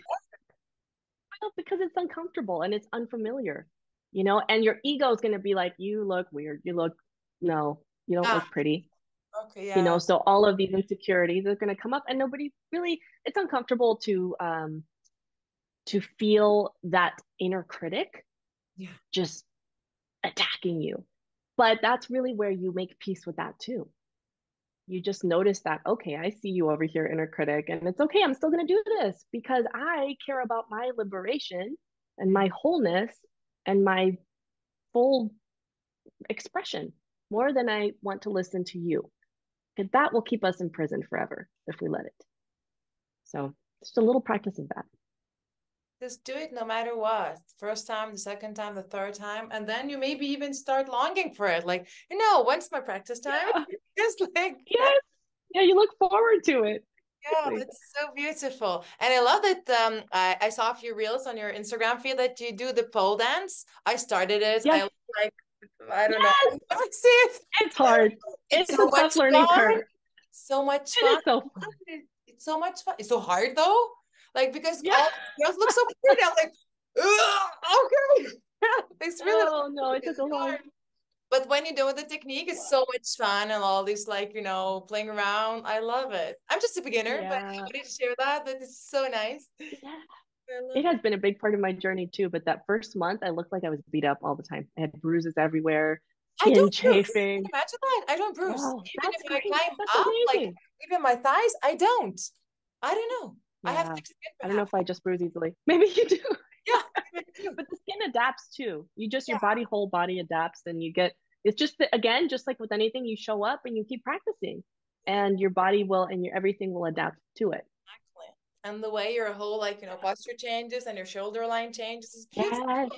Well, because it's uncomfortable and it's unfamiliar, and your ego is going to be like, you look weird. No, you don't ah, look pretty, okay, yeah. So all of these insecurities are going to come up and nobody really, it's uncomfortable to feel that inner critic Yeah. just attacking you. But that's really where you make peace with that too. You just notice that, okay, I see you over here, inner critic, and it's okay. I'm still going to do this because I care about my liberation and my wholeness and my full expression more than I want to listen to you. Because that will keep us in prison forever if we let it. So, just a little practice of that. Just do it no matter what. First time, the second time, the third time, and then you maybe even start longing for it. Like, when's my practice time? Yeah. Just like that. Yes. Yeah. You look forward to it. Yeah, Really. that's so beautiful. And I love that I saw a few reels on your Instagram feed that you do the pole dance. I started it. Yes. I like I don't know. Yes. I see it. It's hard. It's It's so a tough much learning fun. curve. So much It fun. is so fun. It's so much fun. It's so hard though. Like because Yeah. all girls look so pretty. I'm like, ugh, okay. It's really Oh, no. It took it's a long. hard. But when you do the technique, it's so much fun and all these like, playing around. I love it. I'm just a beginner, but I Yeah. wanted to share that. That is so nice. Yeah. I love It has been a big part of my journey too. But that first month, I looked like I was beat up all the time. I had bruises everywhere, I skin don't bruise. Can chafing. you imagine that? I don't bruise. Oh, Even that's if I great. climb That's up, like amazing. even my thighs, I don't. I don't know. I have Yeah. thick skin I don't know perhaps. if I just bruise easily. Maybe you do. Yeah, maybe I do. But the skin adapts too. Your Yeah, whole body adapts and it's just that, again, just like with anything, you show up and you keep practicing yeah, and your body will and your everything will adapt to it. exactly. And the way your whole like, posture changes and your shoulder line changes is beautiful. Yes.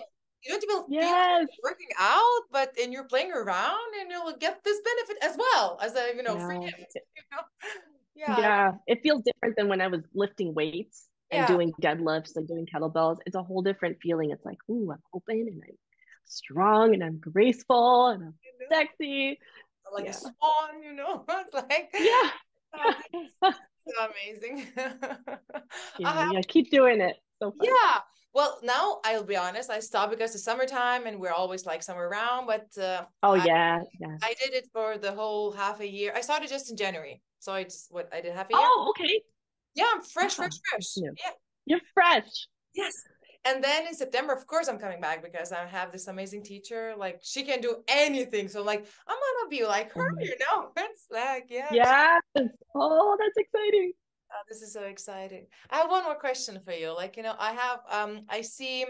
You don't even feel like Yes. you're working out, but and you're playing around and you'll get this benefit as well as a, free Yeah. gift. You know? Yeah, Yeah. It feels different than when I was lifting weights and yeah. doing deadlifts and doing kettlebells. It's a whole different feeling. It's like, ooh, I'm open and I'm strong and I'm graceful and I'm You know? sexy. Like a Yeah. swan, It's like Yeah. oh, this is Yeah. so amazing. I Yeah, have, yeah, keep doing it. So fun. yeah. Well, now I'll be honest, I stopped because it's summertime and we're always like somewhere around, but Oh I yeah, yeah. I did it for the whole half a year. I started just in January. So I just what I did half a year. Oh, okay. Yeah, I'm fresh, fresh, Yeah, that's fresh. new. Yeah. You're fresh. Yes. And then in September, of course, I'm coming back because I have this amazing teacher. Like she can do anything. So like I'm gonna be like Oh her, my. It's like, yeah. Yes. Oh, that's exciting. Oh, this is so exciting. I have one more question for you. Like, I have I see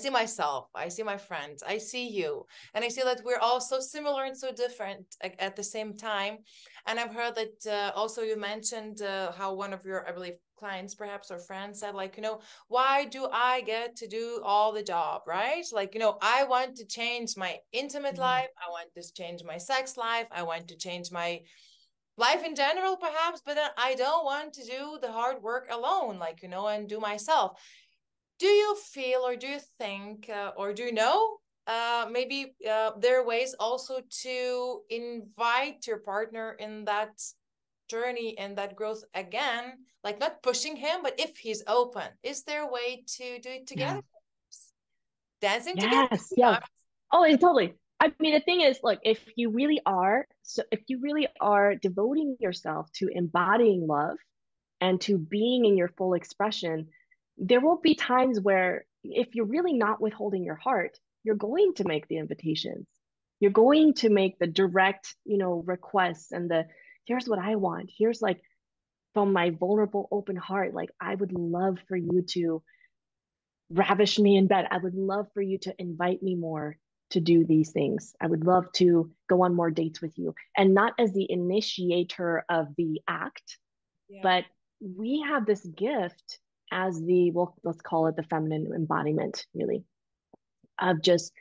myself, I see my friends, I see you, and I see that we're all so similar and so different at the same time. And I've heard that also you mentioned how one of your, I believe, clients perhaps or friends said, like, why do I get to do all the job, right? Like, I want to change my intimate Yeah. life, I want to change my sex life, I want to change my life in general, perhaps, but then I don't want to do the hard work alone, like, and do myself. Do you feel or do you think or do you know maybe there are ways also to invite your partner in that journey and that growth again, like not pushing him, but if he's open, is there a way to do it Yeah. together, dancing together? Yes. Yes. Oh, and totally. I mean, the thing is, like, if you really are devoting yourself to embodying love and to being in your full expression, there will be times where if you're really not withholding your heart, you're going to make the invitations. You're going to make the direct, requests and here's what I want. Here's like from my vulnerable, open heart, like I would love for you to ravish me in bed. I would love for you to invite me more to do these things. I would love to go on more dates with you. And not as the initiator of the act, Yeah. but we have this gift as well, let's call it the feminine embodiment, really, of just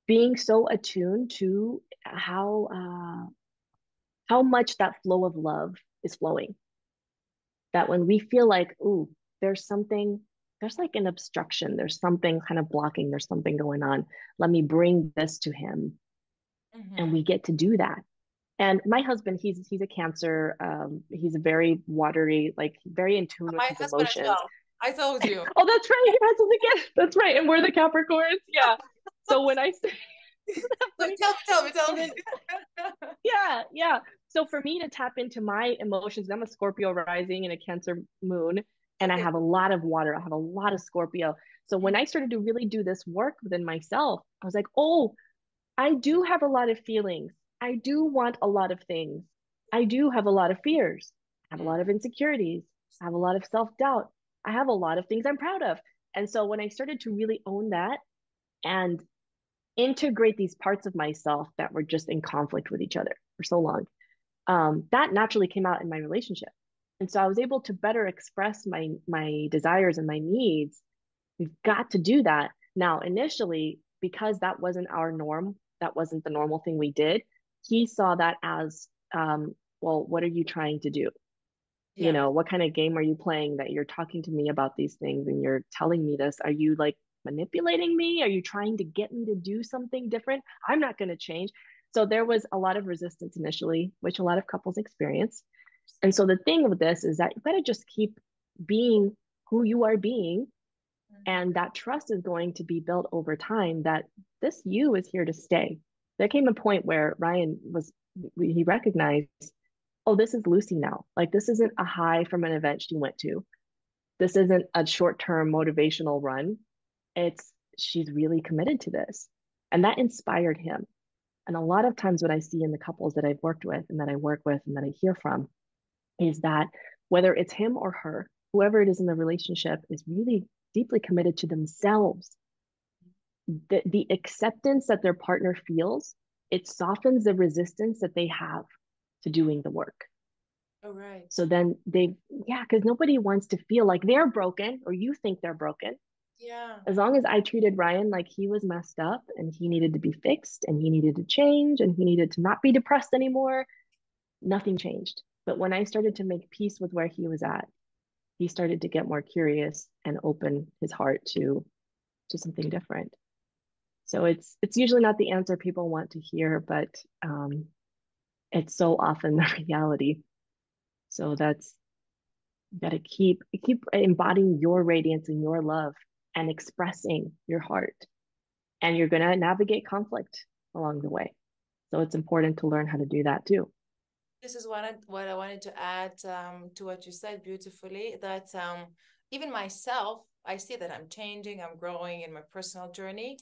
being so attuned to how much that flow of love is flowing. That when we feel like, ooh, there's something, there's like an obstruction, there's something kind of blocking, there's something going on. Let me bring this to him, and Mm-hmm. we get to do that. And my husband, he's a Cancer. He's a very watery, like very in tune with My his husband as emotions. well, I told you. Oh, that's right. Your husband again. That's right. And we're the Capricorns. Yeah. So when I say that's So funny, tell so me. then yeah, yeah. So for me to tap into my emotions, I'm a Scorpio rising and a Cancer moon, and I Okay. have a lot of water. I have a lot of Scorpio. So when I started to really do this work within myself, I was like, oh, I do have a lot of feelings. I do want a lot of things. I do have a lot of fears. I have a lot of insecurities. I have a lot of self-doubt. I have a lot of things I'm proud of. And so when I started to really own that and integrate these parts of myself that were just in conflict with each other for so long, that naturally came out in my relationship. And so I was able to better express my desires and my needs. We've got to do that. Now, initially, because that wasn't our norm, that wasn't the normal thing we did, he saw that as, well, what are you trying to do? Yeah. What kind of game are you playing that you're talking to me about these things and you're telling me this? Are you like manipulating me? Are you trying to get me to do something different? I'm not going to change. So there was a lot of resistance initially, which a lot of couples experience. And so the thing with this is that you got to just keep being who you are being, Mhm. and that trust is going to be built over time that this you is here to stay. There came a point where he recognized, oh, this is Luci now. Like, this isn't a high from an event she went to. This isn't a short term motivational run. She's really committed to this. And that inspired him. And a lot of times, what I see in the couples that I've worked with and that I work with and that I hear from is that whether it's him or her, whoever it is in the relationship is really deeply committed to themselves. The acceptance that their partner feels, it softens the resistance that they have to doing the work. All right. So then yeah, because nobody wants to feel like they're broken or you think they're broken. Yeah. As long as I treated Ryan like he was messed up and he needed to be fixed and he needed to change and he needed to not be depressed anymore, nothing changed. But when I started to make peace with where he was at, he started to get more curious and open his heart to something different. So it's usually not the answer people want to hear, but it's so often the reality. So You got to keep embodying your radiance and your love and expressing your heart. And you're going to navigate conflict along the way. So it's important to learn how to do that too. This is what I wanted to add to what you said beautifully, that even myself, I see that I'm changing, I'm growing in my personal journey.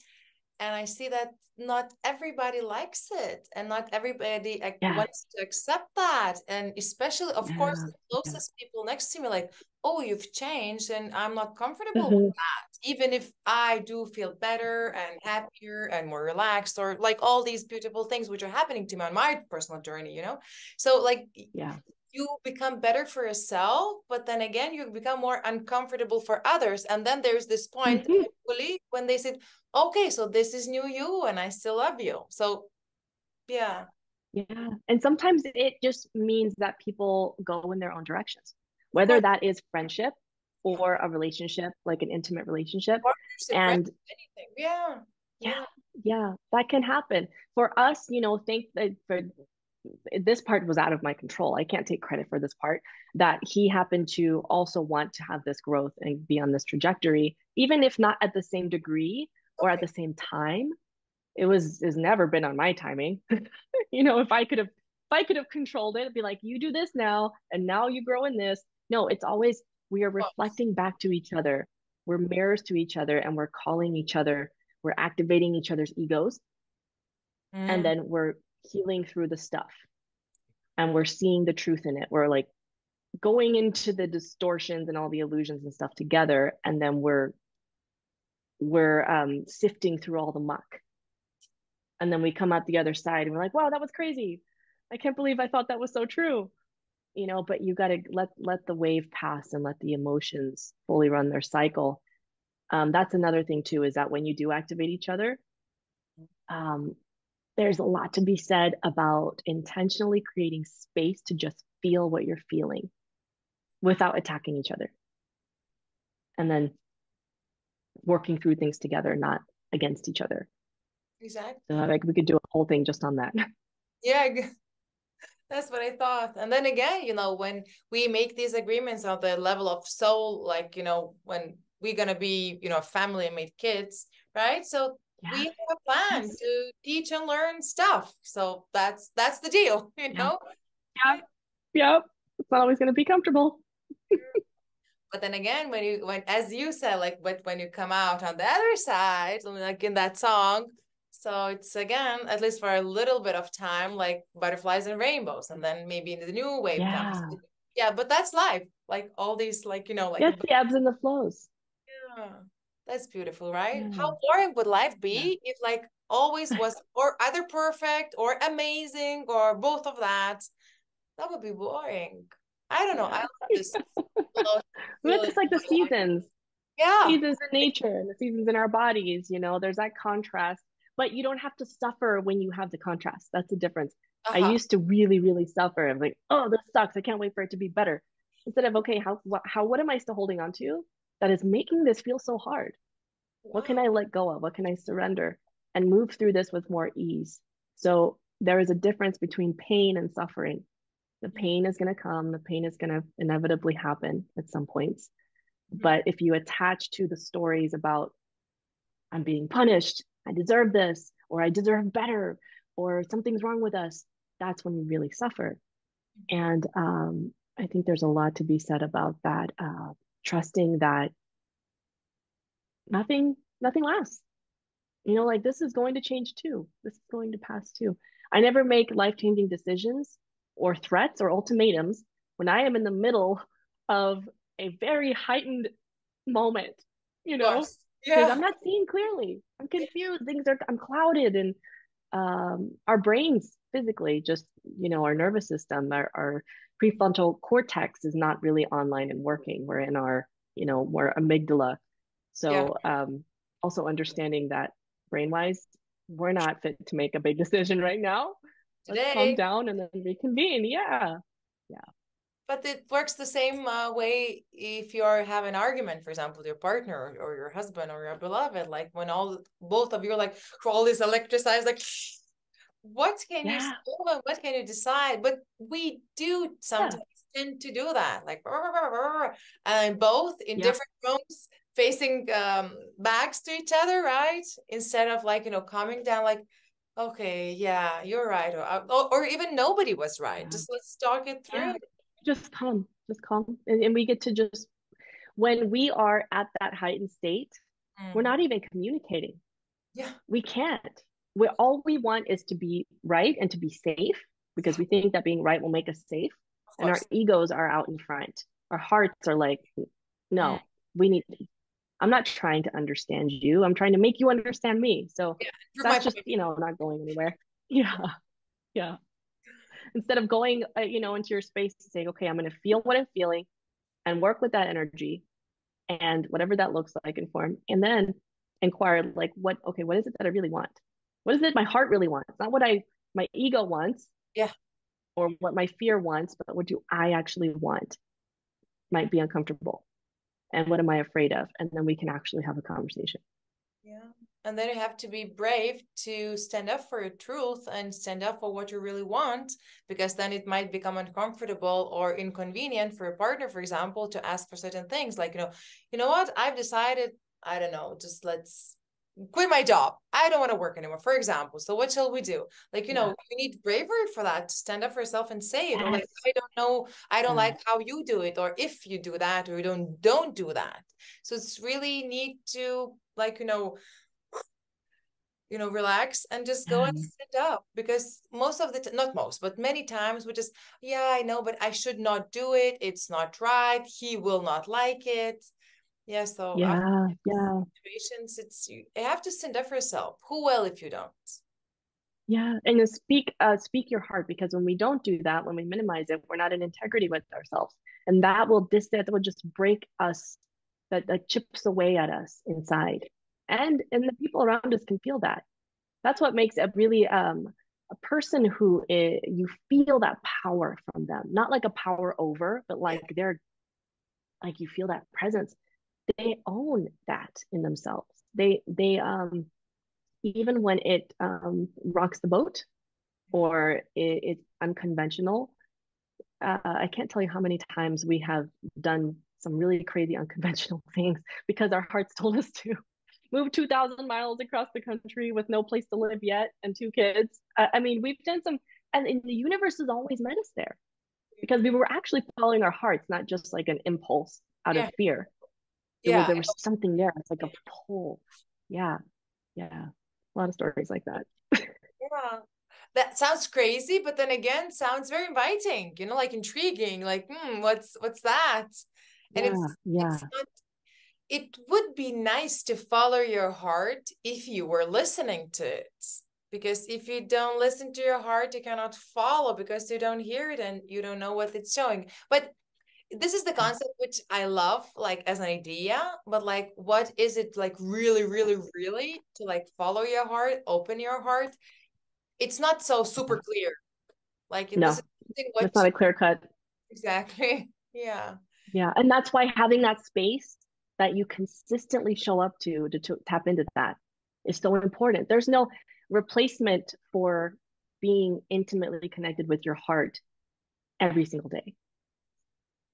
And I see that not everybody likes it, and not everybody Yeah. wants to accept that. And especially, of course, Yeah. the Yeah. closest people next to me, like, oh, you've changed, and I'm not comfortable with Mhm. that. Even if I do feel better and happier and more relaxed, or like all these beautiful things which are happening to me on my personal journey, you know? So, like, Yeah. you become better for yourself, but then again, you become more uncomfortable for others. And then there's this point, Mhm. hopefully, when they said, okay, so this is new you, and I still love you. So, yeah, Yeah. And sometimes it just means that people go in their own directions, of whether course, that is friendship or a relationship, like an intimate relationship. partnership, right? And Anything. Yeah, yeah, yeah. yeah, that can happen. For us, think that for this part was out of my control. I can't take credit for this part, that he happened to also want to have this growth and be on this trajectory, even if not at the same degree or at Okay. the same time. It's never been on my timing. If I could have controlled it, it'd be like, you do this now, and now you grow in this. No, it's always we are reflecting back to each other. We're mirrors to each other, and we're calling each other. We're activating each other's egos, and Mm, then we're healing through the stuff, and we're seeing the truth in it. We're like going into the distortions and all the illusions and stuff together, and then we're sifting through all the muck, and then we come out the other side and we're like, wow, that was crazy. I can't believe I thought that was so true. But you got to let the wave pass and let the emotions fully run their cycle. That's another thing too, is that when you do activate each other, um, there's a lot to be said about intentionally creating space to just feel what you're feeling without attacking each other, and then working through things together, not against each other. So exactly. like we could do a whole thing just on that. Yeah, that's what I thought. And then again, when we make these agreements on the level of soul, like, when we're gonna be, a family and make kids, right? So we Yeah. have a plan Yes. to teach and learn stuff. So that's the deal, Yeah. Yeah. Yep. It's not always going to be comfortable. But then again, when as you said, like, but when you come out on the other side, like in that song, so it's again, at least for a little bit of time, like butterflies and rainbows, and then maybe the new wave comes. Yeah. Yeah, but that's life. Like all these, like, like Yes, the ebbs and the flows. yeah, that's beautiful, right? How Yeah. boring would life Yeah. be if like always was or either perfect or amazing or both of that? That would be boring. I don't know. I Yeah. love this flow But feeling. it's like the seasons, Yeah. seasons in nature and the seasons in our bodies, there's that contrast, but you don't have to suffer when you have the contrast. That's the difference. I Uh-huh. used to really, really suffer. I'm like, oh, this sucks. I can't wait for it to be better. Instead of, okay, what am I still holding on to that is making this feel so hard? What can Wow. I let go of? What can I surrender and move through this with more ease? So there is a difference between pain and suffering. The pain is going to come, the pain is going to inevitably happen at some points. Mhm. But if you attach to the stories about, I'm being punished, I deserve this, or I deserve better, or something's wrong with us, that's when we really suffer. And I think there's a lot to be said about that, trusting that nothing lasts. Like this is going to change too. This is going to pass too. I never make life-changing decisions or threats or ultimatums when I am in the middle of a very heightened moment, Of you know, course. because Yeah. I'm not seeing clearly. I'm confused. I'm clouded, and our brains physically just, our nervous system, our prefrontal cortex is not really online and working. We're in our, more amygdala. Yeah. So also understanding that brain wise, we're not fit to make a big decision right now. Let's calm Today. down and then reconvene. Yeah. Yeah. But it works the same way if you're having an argument, for example, with your partner or your husband or your beloved, like when both of you are like all this electricized, like what can you say Yeah. and what can you decide? But we do Yeah. sometimes tend to do that, like, and both in Yeah. different rooms facing backs to each other, right? Instead of like, calming down, like, okay, yeah, you're right, or even nobody was right. Yeah. Just let's talk it through. Yeah. Just calm. And we get to just, when we are at that heightened state, we're Mm. not even communicating. Yeah, We can't. We all we want is to be right and to be safe yeah, because we think that being right will make us safe. of And our course. egos are out in front. Our hearts are like, Mm. no, we need, I'm not trying to understand you. I'm trying to make you understand me. So Yeah, prove my that's just, point. not going anywhere. Yeah. Yeah. Instead of going, into your space to say, okay, I'm going to feel what I'm feeling and work with that energy and whatever that looks like in form. And then inquire, like, what is it that I really want? What is it my heart really wants? Not what my ego wants Yeah. or what my fear wants, but what do I actually want? Might be uncomfortable. And what am I afraid of? And then we can actually have a conversation. Yeah. And then you have to be brave to stand up for your truth and stand up for what you really want, because then it might become uncomfortable or inconvenient for a partner, for example, to ask for certain things. Like, you know what? I've decided, I don't know, just let's quit my job. I don't want to work anymore, for example. So what shall we do? Like, Yeah. you need bravery for that, to stand up for yourself and say it. Or like, Yes. I don't know, I don't Yeah. like how you do it, or if you do that, or you don't do that. So it's really need to, like, relax and just go Yeah. and sit up, because most of the not most, but many times we just, yeah, I know, but I should not do it. It's not right. He will not like it. Yeah. So after Yeah. Yeah. situations, you have to stand up for yourself. Who will if you don't? Yeah. And then speak your heart, because when we don't do that, when we minimize it, we're not in integrity with ourselves. And that will just break us, that chips away at us inside. And the people around us can feel that. That's what makes a really a person who you feel that power from them, not like a power over, but Yeah. like they're, like, you feel that presence. They own that in themselves. They even when it rocks the boat, or it's unconventional. I can't tell you how many times we have done some really crazy unconventional things because our hearts told us to move 2,000 miles across the country with no place to live yet and two kids. I mean, we've done some, and the universe has always met us there because we were actually following our hearts, not just like an impulse out of Yeah. fear. Yeah. There was something there. It's like a pull. Yeah. Yeah. A lot of stories like that. Yeah. That sounds crazy, but then again, sounds very inviting, like intriguing, like, what's that? And Yeah. Yeah. it's not, it would be nice to follow your heart if you were listening to it. Because if you don't listen to your heart, you cannot follow, because you don't hear it and you don't know what it's showing. But this is the Yeah. concept which I love, like as an idea, but like, what is it like really, really, really to like follow your heart, open your heart? It's not so super clear. Like this is No, something that's what not a clear cut. exactly. Yeah. Yeah. And that's why having that space that you consistently show up to tap into that is so important. There's no replacement for being intimately connected with your heart every single day.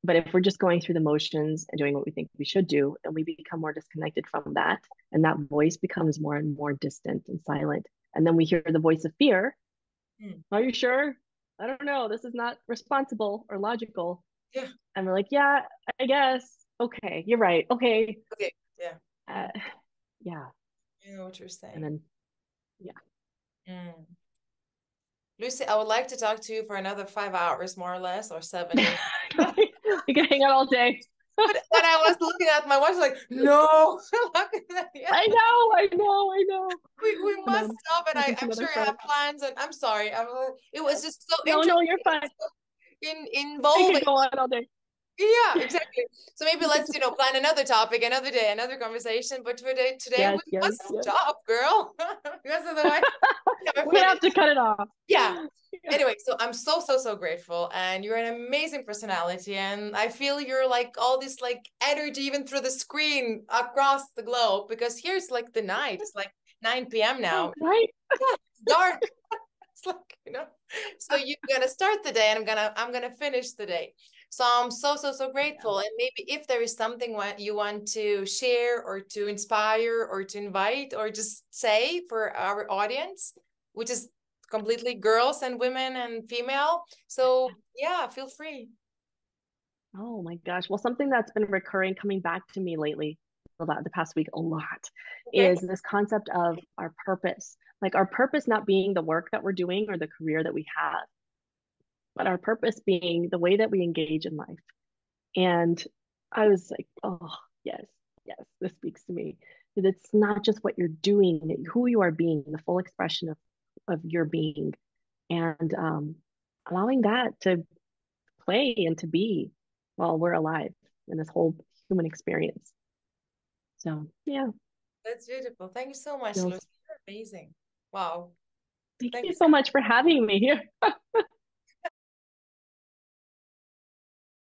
But if we're just going through the motions and doing what we think we should do, then we become more disconnected from that. And that voice becomes more and more distant and silent. And then we hear the voice of fear. Mm. Are you sure? I don't know. This is not responsible or logical. Yeah. And we're like, yeah, I guess. Okay, you're right. Okay. Okay. Yeah. Uh, yeah. I know what you're And saying. then, yeah. Mm. Lucy, I would like to talk to you for another 5 hours, more or less, or seven, maybe. We can hang out all day. But when I was looking at my watch, like, no, yeah, I know. we And must then stop. And we can I'm another sure you friend. have plans. And I'm sorry, it was just so No, interesting, no, you're fine. so I involving. could go on all day. Yeah, exactly. So maybe let's, plan another topic, another day, another conversation. But today we Yes, yes, must yes. stop, girl, because otherwise we never We're gonna have finish. to cut it off. Yeah. Yeah. Anyway, so I'm so, so, so grateful, and you're an amazing personality, and I feel you're like all this like energy even through the screen across the globe, because here's like the night. It's like 9 p.m. now. Right? Yeah, it's dark. It's like, so you're gonna start the day, and I'm gonna finish the day. So I'm so grateful. And maybe if there is something what you want to share or to inspire or to invite or just say for our audience, which is completely girls and women and female. So yeah, feel free. Oh my gosh. Well, something that's been recurring coming back to me lately, the past week a lot, Okay. is this concept of our purpose. Like our purpose not being the work that we're doing or the career that we have, but our purpose being the way that we engage in life. And I was like, oh, yes, yes, this speaks to me. It's not just what you're doing, who you are being, the full expression of your being, and allowing that to play and to be while we're alive in this whole human experience. So yeah, That's beautiful. Thank you so much, Lucy. feels. You're amazing. Wow. Thank Thank you you so so much for having me here.